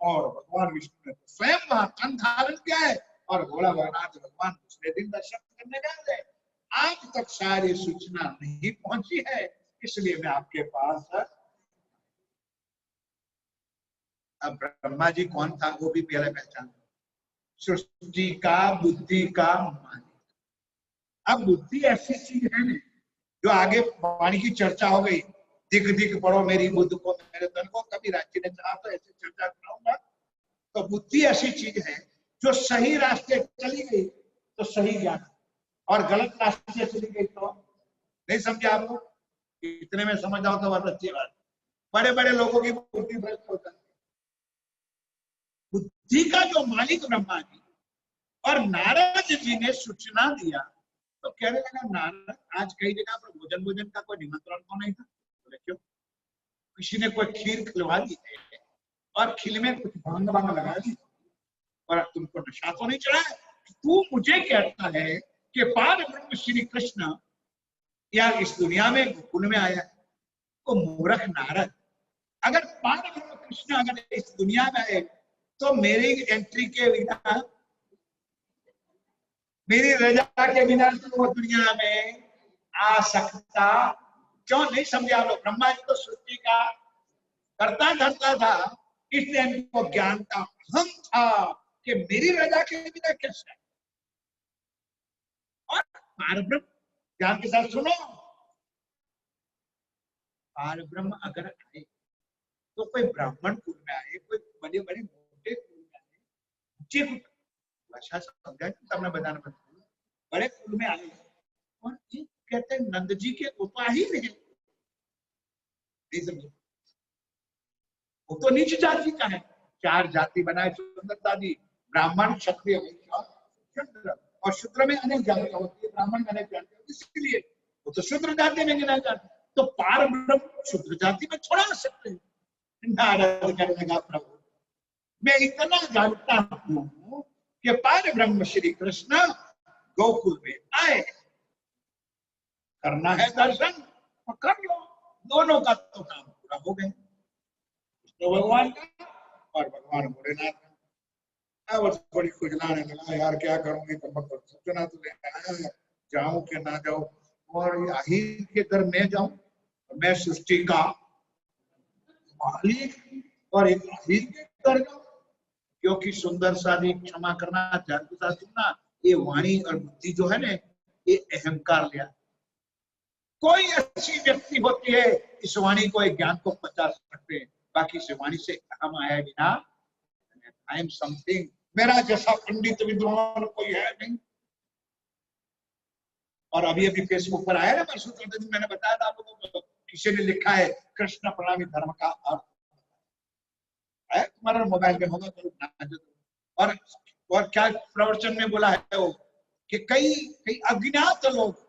और भगवान विष्णु ने स्वयं वहां तन धारण किया है और भोला भोलानाथ भगवान दूसरे दिन दर्शन करने गए थे। आज तक सारी सूचना नहीं पहुंची है, इसलिए मैं आपके पास। अब ब्रह्मा जी कौन था वो भी पहले पहचान, सृष्टि का बुद्धि का मालिक। अब बुद्धि ऐसी चीज है ना जो आगे वाणी की चर्चा हो गई, दिख दिख पढ़ो मेरी बुद्ध को मेरे तन को, कभी राज्य ने चाहा तो ऐसी चर्चा कराऊंगा। तो बुद्धि ऐसी चीज है जो सही रास्ते चली गई तो सही ज्ञान, और गलत रास्ते चली गई तो नहीं। समझे आप लोग, इतने में समझ आओ तो बहुत अच्छी बात। बड़े बड़े लोगों की बुद्धि भ्रष्ट होता है। बुद्धि का जो मालिक ब्रह्मा जी और नारद जी ने सूचना दिया तो कहने लगा नारद आज कई जगह पर भोजन का कोई निमंत्रण तो नहीं था, बोले क्यों, किसी ने कोई खीर खिलवा दी है और खिल में कुछ भांग भांग लगा दी और तुमको नशा तो नहीं चढ़ा है। तू मुझे कहता है कि पार ब्रह्म श्री कृष्ण या इस दुनिया में गोकुल में आया है, वो मूर्ख नारद, अगर पार ब्रह्म कृष्ण अगर इस दुनिया में आए तो मेरी एंट्री के बिना, मेरी रजा के बिना तो वो दुनिया में आ सकता क्यों नहीं? समझे आप लोग? ब्रह्मा जी तो सृष्टि का करता धरता था, इसलिए इनको ज्ञान का अहम था कि मेरी रजा के बिना कैसे। और पारब्रह्म ज्ञान के साथ सुनो, पारब्रह्म अगर आए तो कोई ब्राह्मण कुल में आए, कोई बड़े बड़े मोटे कुल में आए, ऊंचे कुल, भाषा समझा तब बताना पड़ता, बड़े कुल में आए और ये कहते हैं नंद जी के उपाही नहीं समझे, वो तो नीच जाति का है। चार जाति बनाए सुंदरता दी, ब्राह्मण क्षत्रिय शूद्र, और शूद्र में अनेक जातियां होती है, ब्राह्मण में अनेक जातियां होती है, इसलिए वो तो शूद्र जाति में गिना जाता है। तो पार ब्रह्म शूद्र जाति में थोड़ा आ सकते हैं। नारद कहने लगा प्रभु मैं इतना जानता हूं कि पार ब्रह्म श्री कृष्ण गोकुल में आए, करना है दर्शन तो कर लो, दोनों का तो काम पूरा हो गया, तो भगवान का और भगवान भोलेनाथ का। अब बड़ी खुजलाने लगा, यार क्या करूंगी, तो सोचना तो आया जाऊं कि ना जाऊं, और आहिर के दर में जाऊं, मैं सृष्टि का मालिक और एक आहिर के दर जाऊं, क्योंकि सुंदर शादी क्षमा करना, ध्यान के साथ सुनना, ये वाणी और बुद्धि जो है ना, ये अहंकार लिया। कोई ऐसी व्यक्ति होती है इस वाणी को, एक ज्ञान को पचा सकते हैं, बाकी इस वाणी से हम आया बिना आई एम समथिंग, मेरा जैसा पंडित विद्वान कोई है नहीं। और अभी अभी फेसबुक पर आया ना, परसों चौथे दिन मैंने बताया था आप लोगों को, किसी ने लिखा है कृष्ण प्रणामी धर्म का अर्थ है, तुम्हारा मोबाइल में होगा तो। और क्या प्रवचन में बोला है वो कि कई कई अज्ञात लोग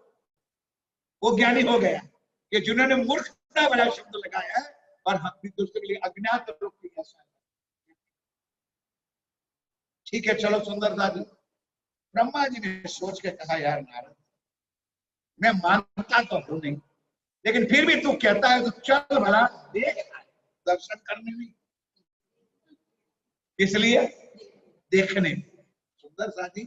वो ज्ञानी हो गया कि जिन्होंने मूर्खता वाला शब्द लगाया है, और हम भी दूसरे के लिए अज्ञात लोग भी ऐसा है। ठीक है चलो सुंदरता जी, ब्रह्मा जी ने सोच के कहा यार नारद मैं मानता तो हूं नहीं, लेकिन फिर भी तू कहता है तो चल भला देख दर्शन करने में, इसलिए देखने। सुंदर साथी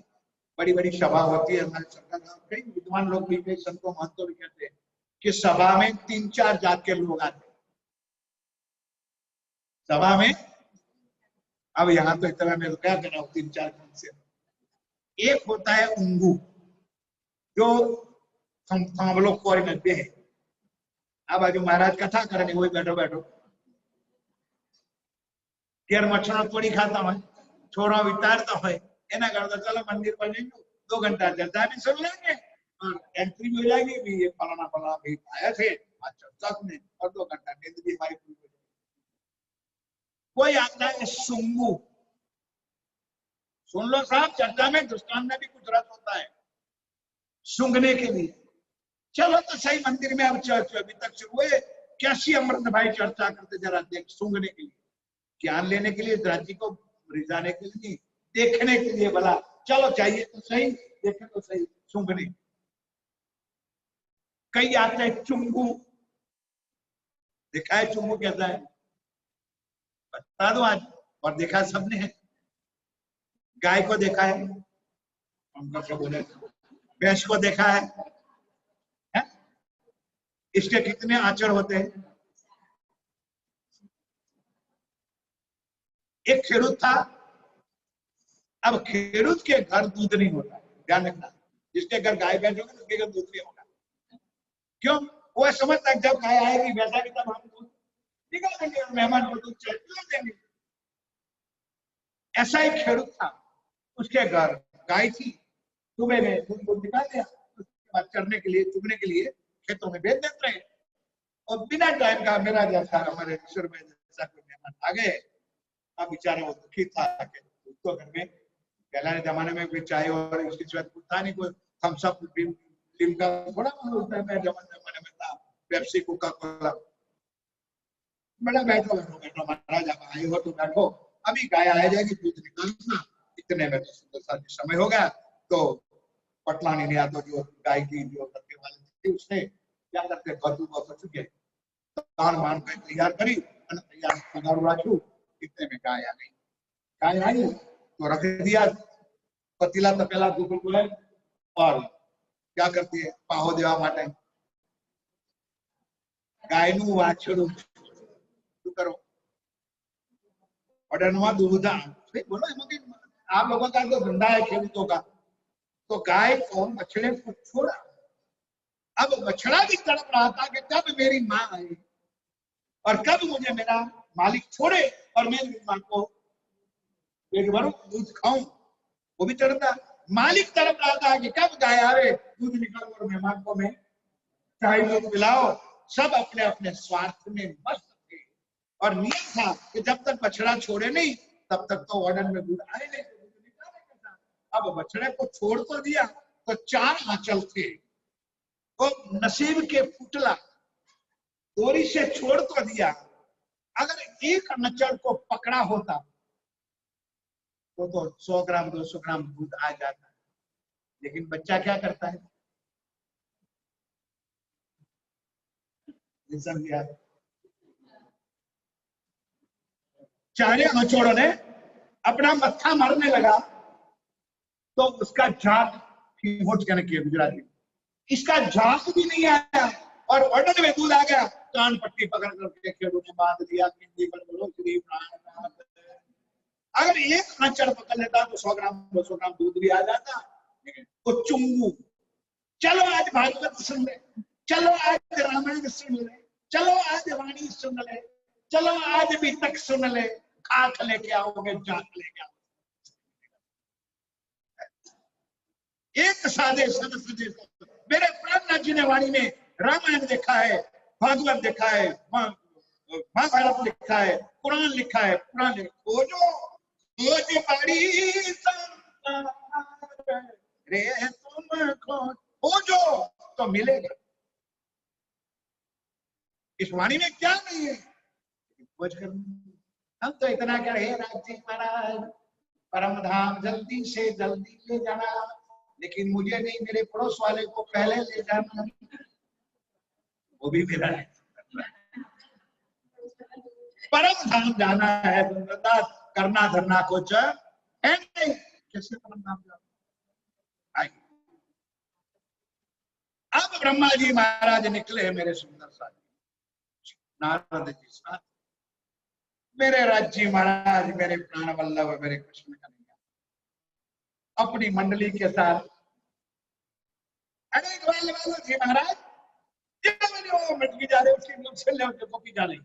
बड़ी बड़ी सभा होती है हमारे सरकार, कई विद्वान लोग भी, कई संतों महंतों भी कहते हैं कि सभा में 3-4 जात के लोग आते हैं सभा में। अब यहाँ तो इतना मैं क्या कर रहा हूँ 3-4 से, एक होता है उंगू जो हम लोग को लगते हैं, अब आज महाराज कथा करने वही बैठो बैठो केर मछड़ा थोड़ी खाता हो, छोरा वितारता हो, एना करता चलो मंदिर पर जाएंगे 2 घंटा चर्चा भी सुन लेंगे और एंट्री भी हो जाएगी भी, ये फलाना फलाना भी आया थे आज चर्चा में, और 2 घंटा नींद भी हमारी पूरी हो जाएगी। कोई आता है सुंगू, सुन लो साहब चर्चा में दुष्टान में भी कुछ रस होता है, सूंघने के लिए। चलो तो सही मंदिर में अब अभी तक शुरू हुए, कैसी अमृत भाई चर्चा करते जरा देख, सूंघने के लिए, ज्ञान लेने के लिए, राज्य को रिझाने के लिए, देखने के लिए, भला चलो चाहिए तो सही, देखे तो सही, सूंघने। कई आते हैं चुंगू, देखा है चुंगू कैसा है बता दो आज, और देखा सबने है। गाय को देखा है, उनका क्या बोले, भैंस को देखा है? इसके कितने आचर होते हैं। एक खेडूत था, अब खेडूत के घर दूध नहीं होता, ध्यान रखना, जिसके घर गाय भैंस होगा उसके घर दूध नहीं होगा। क्यों? वो समझता जब गाय आएगी वैसा भी तब हम दूध निकाल देंगे, मेहमान को दूध चाहिए देंगे। ऐसा ही खेडूत था, उसके घर गाय थी, सुबह में दूध निकाल दिया, उसके बाद चरने के लिए, चुगने के लिए खेतों में बेच देते हैं, और बिना टाइम का मेरा जैसा हमारे विश्व में जैसा कोई मेहमान आ गए, अब बेचारा वो दुखी था कि उसको घर में पहले जमाने में कोई चाय और इसकी कुछ था नहीं, कोई थम्स अप लिम्का थोड़ा जमाने में था, पेप्सी कोका कोला, बड़ा बैठो बैठो बैठो महाराज आप आए हो तो बैठो, अभी गाय आ जाएगी दूध निकालना। इतने में तो सुंदर सा समय हो गया, तो पटलानी ने तो जो गाय की जो रखने वाले थे उसने क्या करते, बदबू बच चुके, दान मान कर तैयार करी અને તૈયાર પગારું રાખ્યું इतने में गाय आ गई। गाय आई तो रख दिया पतीला तपेला दूध में और क्या करती है पाहो देवा माटे गाय નું વાછડું શું કરો ऑर्डरवा दूध बोलो आप लोगों का तो धंधा है खेतों का तो गाय को बछड़े को छोड़ा। अब बछड़ा भी तड़प रहा था कि कब मेरी माँ आई और कब मुझे मेरा मालिक छोड़े और मैं मेरी माँ को पेट भरूं दूध खाऊं। वो भी तड़पता मालिक तड़प रहा था कि कब गाय आवे दूध निकाल और मेहमान को मैं चाय दूध पिलाओ। सब अपने अपने स्वार्थ में मस्त थे और नियम था कि जब तक बछड़ा छोड़े नहीं तब तक तो ऑर्डर में दूध आए नहीं तो दूध निकाले कैसा। अब बछड़े को छोड़ तो दिया तो 4 आंचल थे तो नसीब के पुतला डोरी से छोड़ तो दिया। अगर एक आंचल को पकड़ा होता तो 100 ग्राम 200 ग्राम दूध आ जाता। लेकिन बच्चा क्या करता है समझिए चारे आंचलों ने अपना मत्था मारने लगा तो उसका झाग होट कहने की गुजराती इसका झाग भी नहीं आया और ऑर्डर में दूध आ गया। कान पट्टी पकड़ करके खेड़ों ने बांध दिया बोलो श्री प्राणनाथ। अगर एक आंचल पकड़ लेता तो 100 ग्राम 200 ग्राम दूध भी आ जाता। तो चुंगू चलो आज भागवत सुन ले चलो आज रामायण सुन ले चलो आज वाणी सुन ले चलो आज भी तक सुन ले खाक लेके आओगे जात लेके आओगे। एक सादे सदस्य मेरे प्राणनाथ जी ने वाणी में रामायण देखा है भागवत देखा है महाभारत लिखा है कुरान लिखा है पुराण खोजो खोज बड़ी रे तुम खोजो तो मिलेगा। इस वाणी में क्या नहीं है खोज कर। हम तो इतना करे राजी महाराज परम धाम जल्दी से जल्दी ले जाना लेकिन मुझे नहीं मेरे पड़ोस वाले को पहले ले जाना वो भी मेरा है। परम धाम जाना है करना धरना कुछ है नहीं कैसे परम धाम जाना। अब ब्रह्मा जी महाराज निकले मेरे सुंदर साथी नारद जी साथ मेरे राज्य महाराज मेरे प्राण वल्लभ मेरे कृष्ण कन्हैया अपनी मंडली के साथ अरे जी महाराज मटकी जा रहे उसकी मुझसे ले गोपी जा रही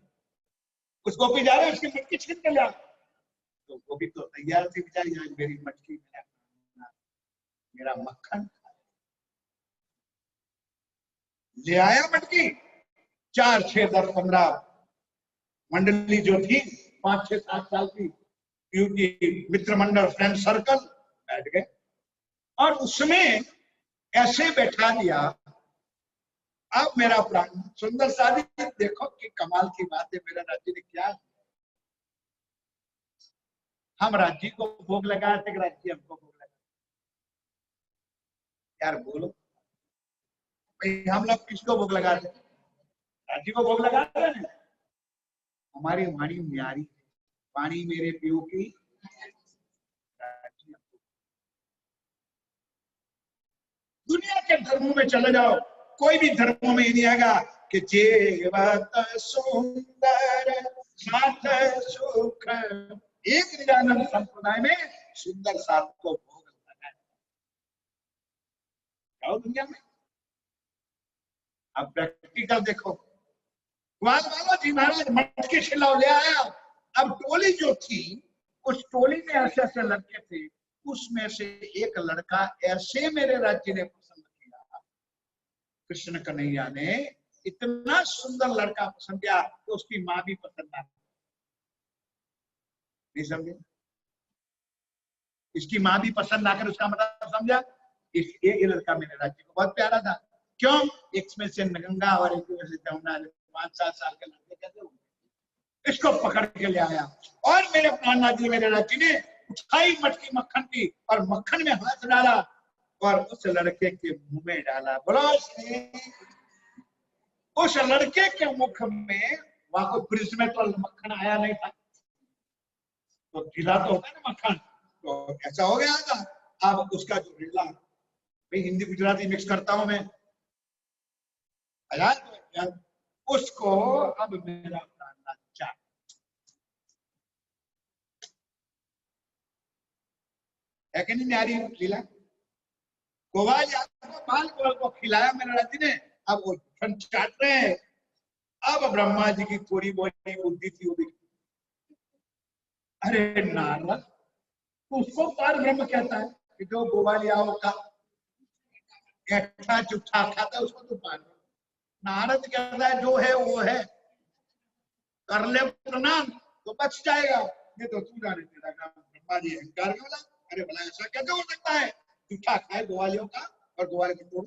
उस गोपी जा रहे उसकी मटकी छीन के लिया तो गोपी तो तैयार थी बेचारी आज मेरी मटकी मेरा मक्खन ले आया मटकी 4 6 10 15 मंडली जो थी 5 6 7 साल की क्योंकि मित्र मंडल फ्रेंड सर्कल बैठ गए और उसमें ऐसे बैठा दिया। अब मेरा प्राण सुंदर शादी देखो कि कमाल की बात है मेरा राज्य ने क्या हम राज्य को भोग लगाए थे राज्य हमको भोग लगा यार बोलो भाई हम लोग किसको भोग लगाते राज्य को भोग लगाते हैं। हमारी वाणी न्यारी पानी मेरे पियो की दुनिया के धर्मों में चले जाओ कोई भी धर्मों में नहीं आएगा कि जेवत सुंदर साथ सुख। एक निजानंद संप्रदाय में सुंदर साथ को भोग लगाया जाओ दुनिया में। अब प्रैक्टिकल देखो वाला जी महाराज मटकी खिलाओ ले आया। अब टोली जो थी उस टोली में ऐसे ऐसे लड़के थे उसमें से एक लड़का ऐसे मेरे राज्य ने पसंद किया कृष्ण कन्हैया ने इतना सुंदर लड़का पसंद किया तो उसकी माँ भी पसंद आ नहीं समझे इसकी माँ भी पसंद आकर उसका मतलब समझा ये लड़का मेरे राज्य को बहुत प्यारा था। क्यों एक में से गंगा और एक में से जमुना 5-7 साल के लड़के कैसे होंगे इसको पकड़ के ले आया और मेरे प्राणनाथ जी मेरे राज्य ने उठाई मटकी मक्खन की और मक्खन में हाथ डाला और उस लड़के के मुंह में डाला। बोलो उस लड़के के मुख में वहां को फ्रिज में तो मक्खन आया नहीं था, तो ढीला तो होगा ना मक्खन, तो ऐसा हो गया था। अब उसका जो ढीला, भाई हिंदी गुजराती मिक्स करता हूं मैं, उसको अब मेरा प्राणनाथ चाहे, है कि नहीं न्यारी लीला। गोवाल को बाल गोवाल को खिलाया मेरे राजी ने, अब वो चाट रहे हैं। अब ब्रह्मा जी की थोड़ी बहुत बुद्धि थी, वो भी अरे नारद, तो उसको पर ब्रह्म कहता है कि जो गोवालियाओं का गट्ठा चुट्ठा खाता है उसको तो पार। नारद कहता है जो है वो है, कर ले प्रणाम तो बच जाएगा, ये तो तू जाने तेरा काम। ब्रह्मा जी अहंकार में बोला, अरे भला ऐसा कैसे हो सकता है, चुट्ठा खाए ग्वालियों का और ग्वाल को तोड़।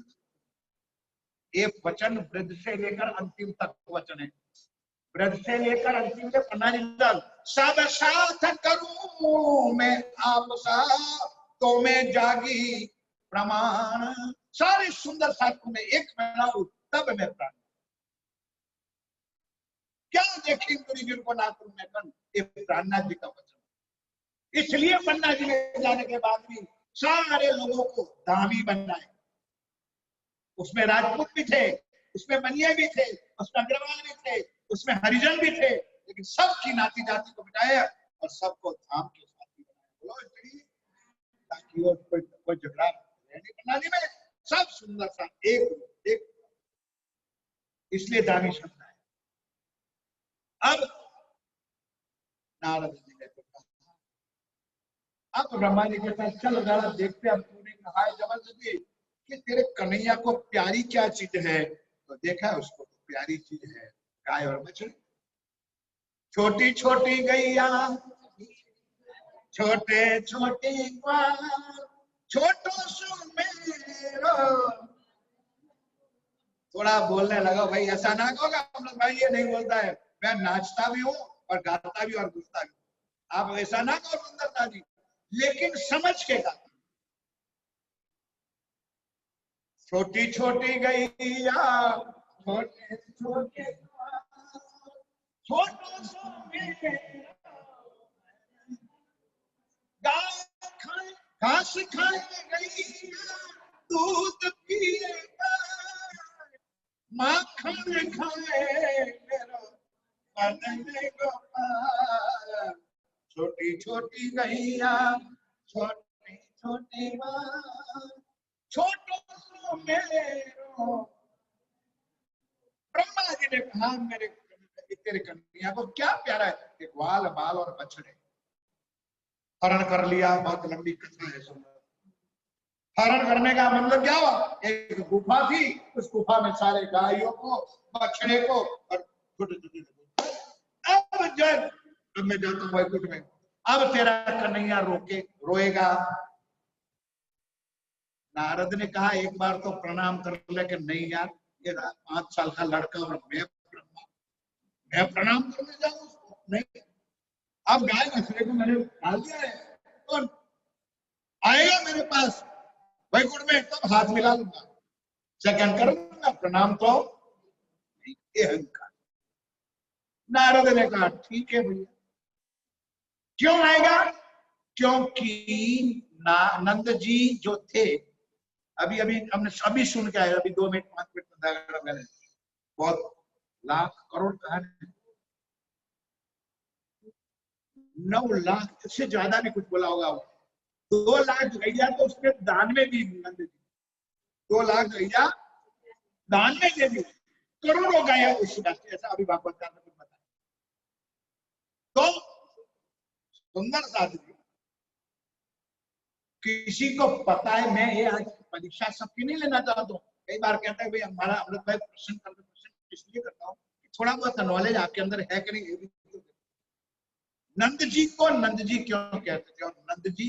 ये वचन वृद्ध से लेकर अंतिम तक वचन है, वृद्ध से लेकर अंतिम तक प्रणाली। सब साथ करूं मैं आपसा, तो मैं जागी प्रमाण, सारे सुंदर साथों में एक मिलाऊं तब मैं प्राण। क्या देखें तुरी जिनको ना तुम मैं कन, ये प्राणनाथ जी का वचन। इसलिए पन्ना जी में जाने के बाद भी सारे लोगों को दामी बनाए, उसमें राजपूत भी थे, उसमें मनिया भी थे, उसमें अग्रवाल भी थे, उसमें हरिजन भी थे, लेकिन सबकी नाती जाति को बिठाया और सबको धाम के साथी बनाया। बोलो ताकि वो कोई झगड़ा रहने प्रणाली में सब सुंदर सा एक एक, इसलिए दानी शब्द है। अब नारद जी ने तो कहा, अब ब्रह्मा जी के साथ चल जरा देखते, अब तूने कहा है जबरदस्ती कि तेरे कन्हैया को प्यारी क्या चीज है, तो देखा उसको तो प्यारी चीज है गाय और बछड़ी। छोटी छोटी गैया छोटे छोटे ग्वाल, छोटो सुमेरो। थोड़ा बोलने लगा, भाई ऐसा ना कहोगा हम लोग, भाई ये नहीं बोलता है, मैं नाचता भी हूँ और गाता भी और गुस्ता भी, आप ऐसा ना कहो सुंदरता जी, लेकिन समझ के गाता। छोटी छोटी गैया छोटे छोटे छोटो सो गाय खाए घास खाए गैया, दूध पिएगा माखन खाए मेरा मदन गोपाल। छोटी छोटी गैया छोटे छोटे माँ, छोटो सो मेरो। ब्रह्मा जी ने कहा, मेरे तेरे कन्हैया को क्या प्यारा है, एक ग्वाल बाल और बछड़े। हरण कर लिया, बहुत लंबी कथा है सुंदर। हरण करने का मतलब क्या हुआ, एक गुफा थी, उस गुफा में सारे गायों को बछड़े को और छोटे छोटे। अब जब मैं जाता हूँ वैकुंठ में, अब तेरा कन्हैया रोएगा। नारद ने कहा एक बार तो प्रणाम कर ले, कि नहीं यार, ये 5 साल का लड़का और मैं प्रणाम करने जाऊं उसको, नहीं। अब गाय बछड़े को मैंने डाल दिया है, तो आएगा मेरे पास वैकुंठ में, तब हाथ मिला लूंगा, सेकंड कर लूंगा, प्रणाम तो नहीं। अहंकार। नारद ने कहा ठीक है भैया। क्यों आएगा, क्योंकि नंद जी जो थे, अभी अभी हमने अभी सुन के आए, अभी 2 मिनट 5 मिनट पहले, बहुत लाख करोड़ कहानी, 9 लाख से ज्यादा भी कुछ बोला होगा। 2 लाख गैया तो उसके दान में दी नंद जी, 2 लाख गैया दान में दे दी, करोड़ों गया उस बात, ऐसा अभी भागवत का कुछ बताया। तो सुंदर साधु, किसी को पता है, मैं ये आज परीक्षा सबकी नहीं लेना चाहता हूँ। कई बार कहता है भाई हमारा अमृत भाई प्रश्न करते, प्रश्न इसलिए करता हूँ थोड़ा बहुत नॉलेज आपके अंदर है कि नहीं, ये भी। नंद जी को नंद जी क्यों कहते थे, और नंद जी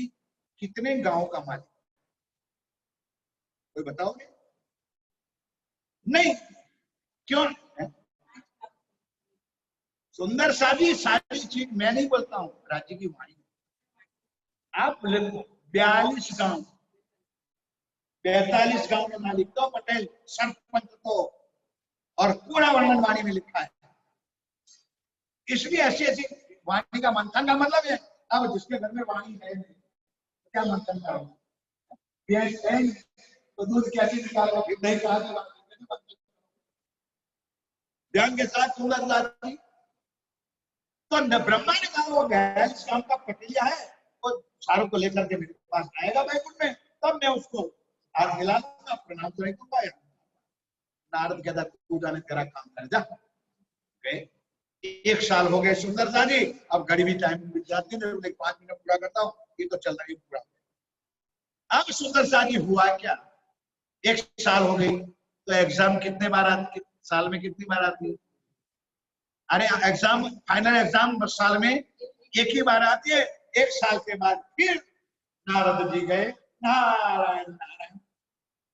कितने गांव का मालिक, कोई बताओगे? नहीं, क्यों? सुंदर सादी सारी चीज मैं नहीं बोलता हूँ, राज्य की वाणी। आप 42 गांव, 45 गांव में मालिक तो पटेल, सरपंच तो और पूरा वर्णन वाणी में लिखा है। इसलिए ऐसी ऐसी वाणी का मंथन का मतलब है, अब जिसके घर में वाणी है क्या मंथन करो, तो दूध कैसे निकालो, नहीं कहा ध्यान के साथ सुंदर जाती। तो ब्रह्मा ने कहा वो गैर शाम का पटिया है, वो सारों को लेकर के मेरे पास आएगा बैकुंठ में, तब मैं उसको हाथ मिला लूंगा, प्रणाम कर दूंगा। नारद कहता पूजा ने तेरा काम कर जा। एक साल हो गए सुंदरता जी, अब घड़ी भी टाइम मिल जाती है, 5 मिनट पूरा करता हूँ, ये तो चल रहा है पूरा। अब सुंदरता जी हुआ क्या, 1 साल हो गई, तो एग्जाम कितने बार आती, साल में कितनी बार आती है? अरे एग्जाम, फाइनल एग्जाम साल में एक ही बार आती है। 1 साल के बाद फिर नारद जी गए, नारायण नारायण,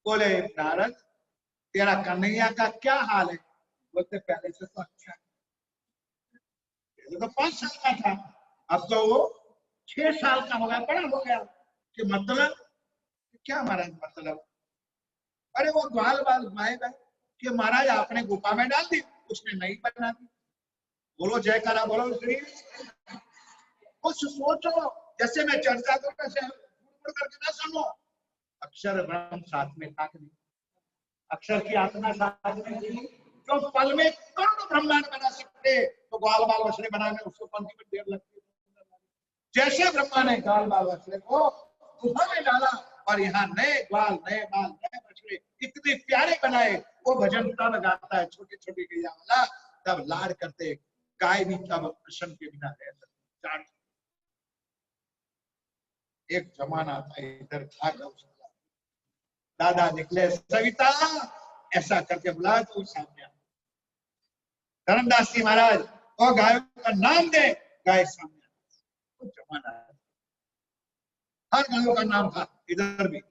बोले नारद तेरा कन्हैया का क्या हाल है? बोलते पहले से तो अच्छा है, पहले तो 5 साल का था, अब तो वो 6 साल का हो गया, बड़ा हो गया। कि मतलब क्या महाराज मतलब? अरे वो ग्वाल बाल घुमाएगा कि महाराज आपने गुफा में डाल दी, उसने नहीं बना दी। बोलो जयकारा, बोलो श्री। कुछ सोचो, जैसे मैं चर्चा करूं वैसे करके ना सुनो। अक्षर ब्रह्म साथ में था नहीं, अक्षर की आत्मा साथ में थी, जो पल में करोड़ ब्रह्मांड बना सकते, तो ग्वाल बाल बछड़े बनाने उसको 5 मिनट देर लगती है। जैसे ब्रह्मा ने ग्वाल बाल बछड़े को गुफा में डाला और यहाँ नए ग्वाल नए बाल नए बछड़े इतने प्यारे बनाए, वो भजन तब गाता है छोटे छोटे गैया वाला, तब लाड करते, गाय भी तब कृष्ण के बिना रह सकती। एक जमाना था इधर था गौशाला, दादा निकले सविता ऐसा करके बुलाया तो सामने आ धर्मदास जी महाराज और गायों का नाम दे, गाय सामने आ। तो जमाना हर गायों का नाम था इधर भी।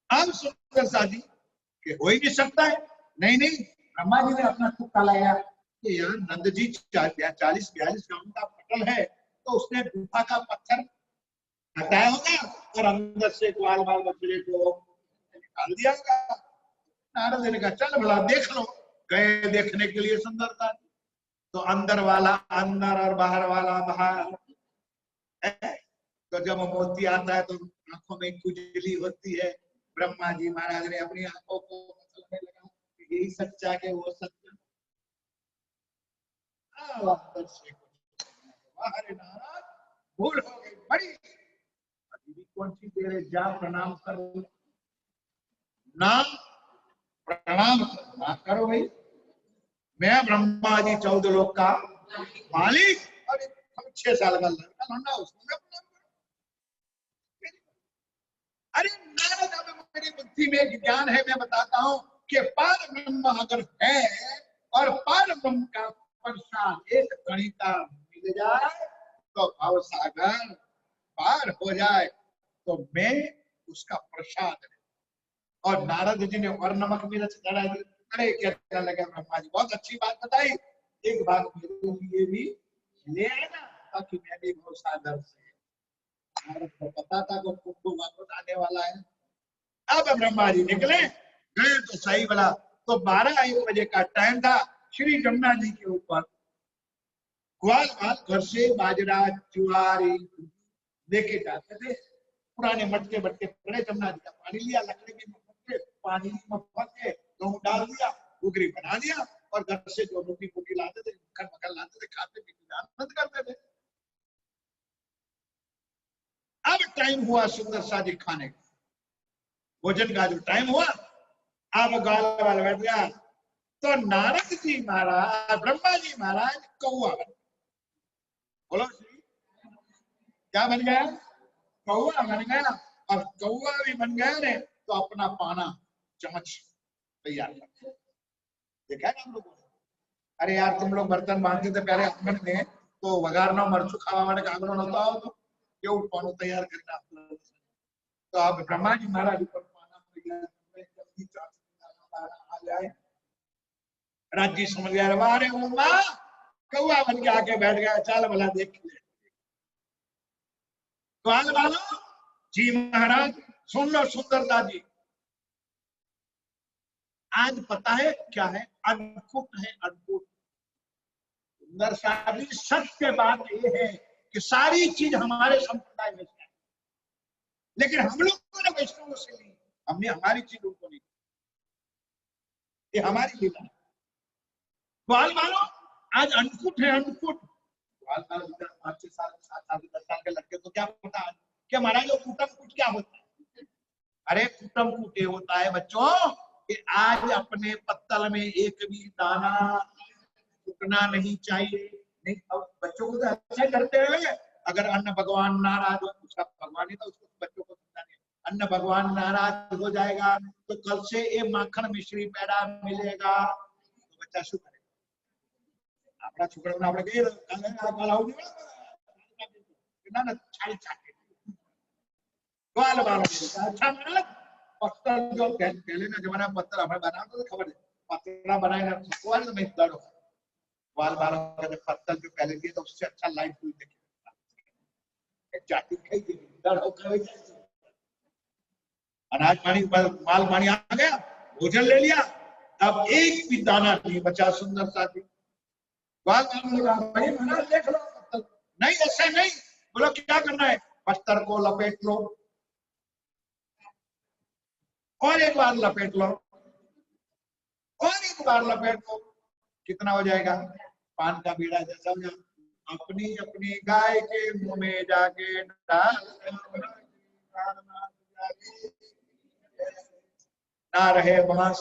अब सुंदर शादी कि हो ही नहीं सकता है, नहीं नहीं, ब्रह्मा जी ने अपना तुक्का लगाया कि यार नंद जी 40-42 गांव का पटल है, तो उसने गुफा का पत्थर हटाया होगा और अंदर से ग्वाल बाल बछड़े को निकाल दिया होगा। नारद ने कहा चल भला देख लो। गए देखने के लिए सुंदरता, तो अंदर वाला अंदर और बाहर वाला बाहर। तो जब मोती आता है तो आंखों में खुजली होती है। ब्रह्मा जी महाराज ने अपनी आंखों को मसलने लगा, यही सच्चा के वो सच्चा। नाराज भूल हो गई बड़ी, अभी भी कौन सी देर है, जा प्रणाम करो, नाम प्रणाम करो भाई। मैं ब्रह्मा जी 14 लोक का मालिक, अरे 6 साल का लड़का लौंडा, उसको मैं प्रणाम करूं? अरे नारद, अब मेरी बुद्धि में एक ज्ञान है, मैं बताता हूँ कि पार ब्रह्म अगर है और पार ब्रह्म का प्रसाद एक कणी का मिल जाए तो भव सागर पार हो जाए, तो मैं उसका प्रसाद। और नारद जी ने और नमक मिर्च चढ़ा दी। अरे कहने लगे ब्रह्मा जी बहुत अच्छी बात बताई, एक बात मेरे लिए भी ले आना ताकि मैं भी बहुत सादर से। नारद को पता था कि कुछ वापस आने वाला है। अब ब्रह्मा जी निकले, गए तो सही बोला, तो 12-1 बजे का टाइम था। श्री जमुना जी के ऊपर ग्वाल बाल घर से बाजरा चुआरी लेके जाते थे। पुराने मटके बटके पड़े, जमुना जी का पानी लिया, लकड़ी के मटके पानी में भर के गेहूं डाल दिया, घुघरी बना दिया, और घर से जो रोटी फूटी लाते थे मक्खन लाते थे, खाते पीते आनंद करते थे। अब टाइम हुआ सुंदर शादी खाने का, भोजन का जो टाइम हुआ, अब गाल वाल बैठ गया, तो नारद जी महाराज ब्रह्मा जी महाराज कौआ बन, बोलो क्या बन गया? कौआ बन गया। और कौआ भी बन गया ने तो अपना पाना चम्मच तैयार कर, देखा है हम लोगों ने? अरे यार तुम लोग बर्तन बांधते थे पहले आंगन में, तो वगारना मरचू खावा वाले आंगन होता हो, तो क्यों पानो तैयार करना। तो आप ब्रह्मा जी महाराज ऊपर पाना तैयार जल्दी आ जाए। राज्य समझ गया, अरे कौआ बन के आके बैठ गया, चल भला देख ले। ग्वाल वालों जी महाराज सुन लो सुंदरता जी, आज पता है क्या है? अनकुट है, अनकुट। सुंदर शादी सत्य बात यह है कि सारी चीज हमारे संप्रदाय में है, लेकिन हम लोगों ने वैष्णवों से ली, हमने हमारी चीज उनको नहीं, ये हमारी लीला है। ग्वाल वालों आज अनकुट है, अनकुट। ग्वाल वालों 5-6 साल 7 साल 10 साल के लड़के तो क्या पता है कि महाराज वो कुटम कुट क्या होता है? अरे कुटम कुट ये होता है बच्चों कि आज अपने पत्तल में एक भी दाना टूटना नहीं चाहिए। नहीं, अब बच्चों को तो अच्छा करते हुए अगर अन्न भगवान नाराज हो, उसका भगवान ही था, उसको बच्चों को समझा नहीं, अन्न भगवान नाराज हो जाएगा तो कल से ये माखन मिश्री पेड़ा मिलेगा तो बच्चा शू करेगा? अपना छोकरा આપણે કહીએ કાલ આવું ના છાડી છાકે ग्वाल वाला अच्छा मतलब पत्थर जो पहले ना जमाना में पत्थर हमें बनाते तो खबर है, पत्थर बनाएगा ग्वाल में दर्द होता है। ग्वाल वालों का जब पत्थर जो पहले दिए तो उससे अच्छा लाइट हुई देखिए जाति खाई थी दर्द होकर अनाज पानी माल पानी आ गया, भोजन ले लिया, अब एक भी दाना नहीं बचा। सुंदर साथी ग्वाल वालों ने कहा भाई महाराज देख लो पत्थर, नहीं ऐसा नहीं, बोलो क्या करना है? पत्थर को लपेट लो और एक बार लपेट लो और एक बार लपेट लो, कितना हो जाएगा? पान का बीड़ा जैसा हो जाए। अपनी अपनी गाय के मुंह में जाके डाल ना रहे बांस।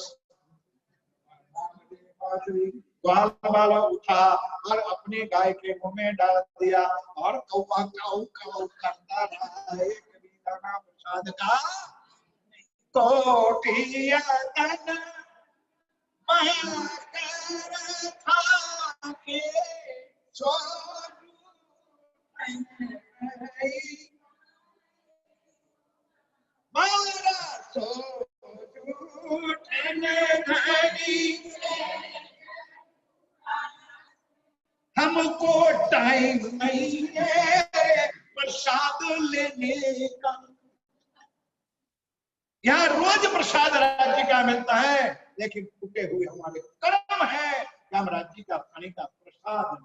ग्वाल वाला उठा और अपनी गाय के मुंह में डाल दिया और कौवा काऊ काऊ करता रहा है। कभी दाना प्रसाद का कोटिया तन महाकर था के मारा हमको टाइम नहीं है प्रसाद लेने का। यहाँ रोज प्रसाद राज्य का मिलता है, लेकिन टूटे हुए हमारे कर्म है कि हम राज्य का खाने का प्रसाद।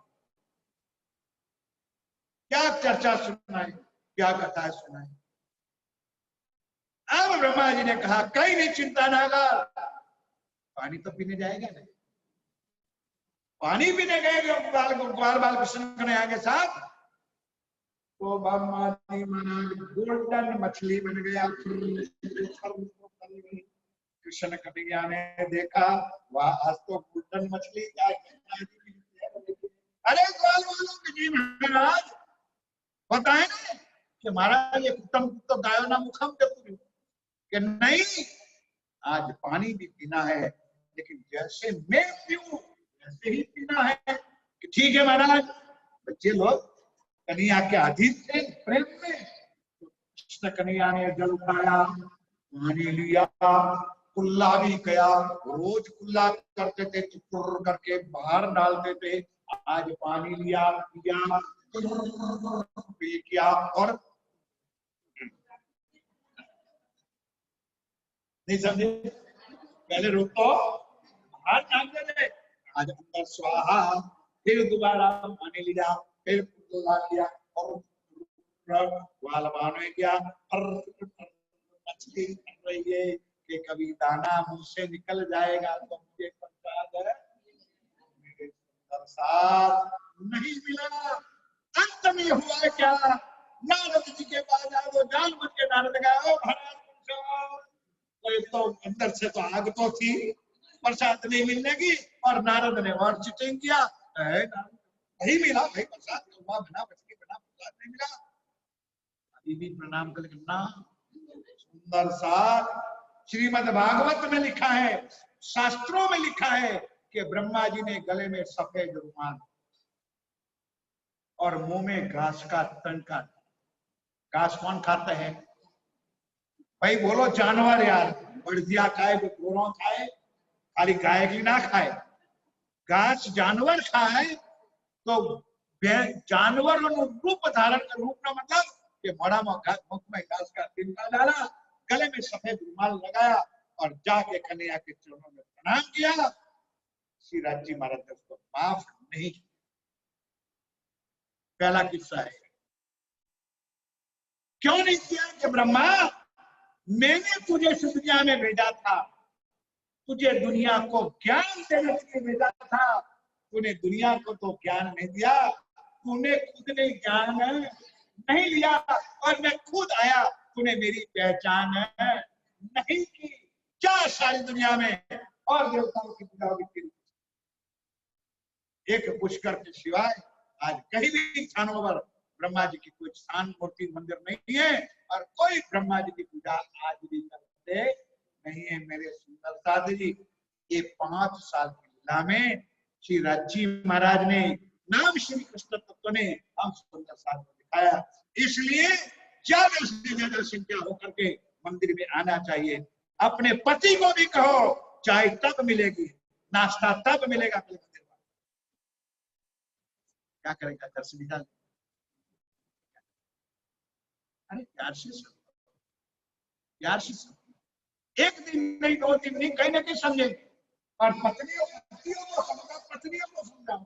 क्या चर्चा सुनाए, क्या कथा सुनाए? अब ब्रह्मा जी ने कहा कहीं नहीं चिंता ना कर, पानी तो पीने जाएगा नहीं। पानी पीने गए ग्वाल बाल कृष्ण ने आगे साथ तो ब्रह्मा जी महाराज गोल्डन मछली बन गया। कृष्ण कन्हैया ने देखा वाह आज तो गोल्डन मछली क्या है। अरे ग्वाल वालों के जी महाराज बताए ना कि महाराज ये कुटम तो गायो ना मुखम पूरी कि नहीं, आज पानी भी पीना है लेकिन जैसे मैं पीऊं वैसे ही पीना है। कि ठीक है महाराज। बच्चे लोग कन्हैया के अधीन थे प्रेम में, तो कृष्ण कन्हैया ने जल उठाया, पानी लिया, कुल्ला भी गया। रोज कुल्ला करते थे, चुप करके बाहर डालते थे। आज पानी लिया, पिया, किया और नहीं समझे? पहले रुको, बाहर डालते थे, आज अंदर स्वाहा, फिर दोबारा पानी लिया, फिर कुल्ला किया और वालबान किया। मछली कर रही है कि कभी दाना मुंह से निकल जाएगा तो मुझे प्रसाद है, मेरे प्रसाद नहीं मिला। अंत में हुआ क्या? नारद जी के पास जाओ, तो जान बुझ के नारद गए, महाराज तो अंदर से तो आग तो थी, प्रसाद नहीं मिलने की, और नारद ने और चिटिंग किया, नहीं मिला भाई प्रसाद, बना मछली बना प्रसाद नहीं मिला। अभी भी प्रणाम करना। सुंदर सा श्रीमद् भागवत में लिखा है, शास्त्रों में लिखा है कि ब्रह्मा जी ने गले में सफेद रुमाल और मुंह में घास का तनका। घास कौन खाता है भाई? बोलो जानवर यार, बढ़िया खाए गोरों खाए, खाली गाय की ना खाए। घास जानवर खाए तो जानवर रूप धारण कर, रूप का मतलब कि बड़ा मुख में घास का तिनका डाला, गले में सफेद रुमाल लगाया और जाके कन्हैया के चरणों में प्रणाम किया। श्री राज जी महाराज ने उसको माफ नहीं किया। पहला किस्सा है। क्यों नहीं किया? कि ब्रह्मा, मैंने तुझे इस दुनिया में भेजा था, तुझे दुनिया को ज्ञान देने के लिए भेजा था, तूने दुनिया को तो ज्ञान नहीं दिया, तूने खुद ने ज्ञान नहीं लिया, और मैं खुद आया, तूने मेरी पहचान नहीं की। क्या सारी दुनिया में और देवताओं की पूजा होगी? एक पुष्कर के सिवाय आज कहीं भी स्थानों पर ब्रह्मा जी की कोई स्थान मूर्ति मंदिर नहीं है, और कोई ब्रह्मा जी की पूजा आज भी करते नहीं है। मेरे सुंदर साथ जी, ये 5 साल की लीला में श्री राजी महाराज ने नाम श्री कृष्ण तत्व ने हम सुंदर साथ को दिखाया। इसलिए ज्यादा से ज्यादा संख्या होकर के मंदिर में आना चाहिए। अपने पति को भी कहो, चाय तब मिलेगी, नाश्ता तब मिलेगा मंदिर में। क्या करेगा? घर से निकाल। अरे प्यार से सुनो, प्यार से सुनो। एक दिन नहीं, 2 दिन नहीं, कहीं ना कहीं समझेंगे। और पत्नियों को समझाओ, पत्नियों को समझाओ,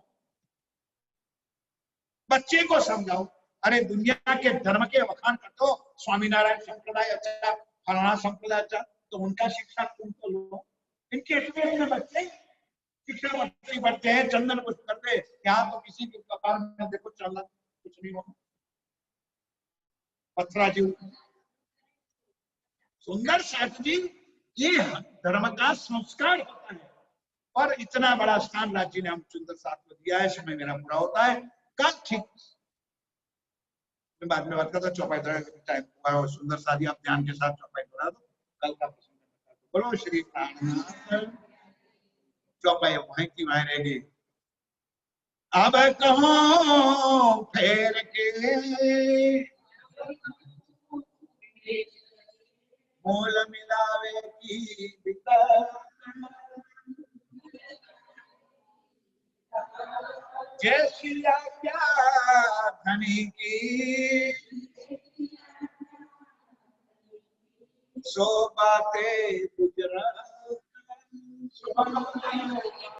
बच्चे को समझाओ। अरे दुनिया के धर्म के वखान कर दो, स्वामीनारायण संप्रदाय अच्छा, फलाना संप्रदाय अच्छा, तो उनका शिक्षा तुमको लो। इनके इसमें में बच्चे शिक्षा बच्चे बढ़ते हैं, चंदन कुछ करते, यहाँ तो किसी के कपार में देखो चलना कुछ नहीं होगा। पथरा जी, सुंदर साथ जी, ये धर्म का संस्कार होता है। और इतना बड़ा स्थान राज्य ने हम सुंदर साथ को दिया है। समय मेरा पूरा होता है। कल ठीक मैं बाद में बात करता, चौपाई टाइम हुआ और सुंदर साथ आप ध्यान के साथ चौपाई करा दो। कल का बोलो श्री प्राणनाथ। चौपाई वहीं की वहीं रहेगी। अब कहो फेर के मोल मिलावे की विकल्प, जय श्री आज्ञा धनी की, सो बातें गुजरा।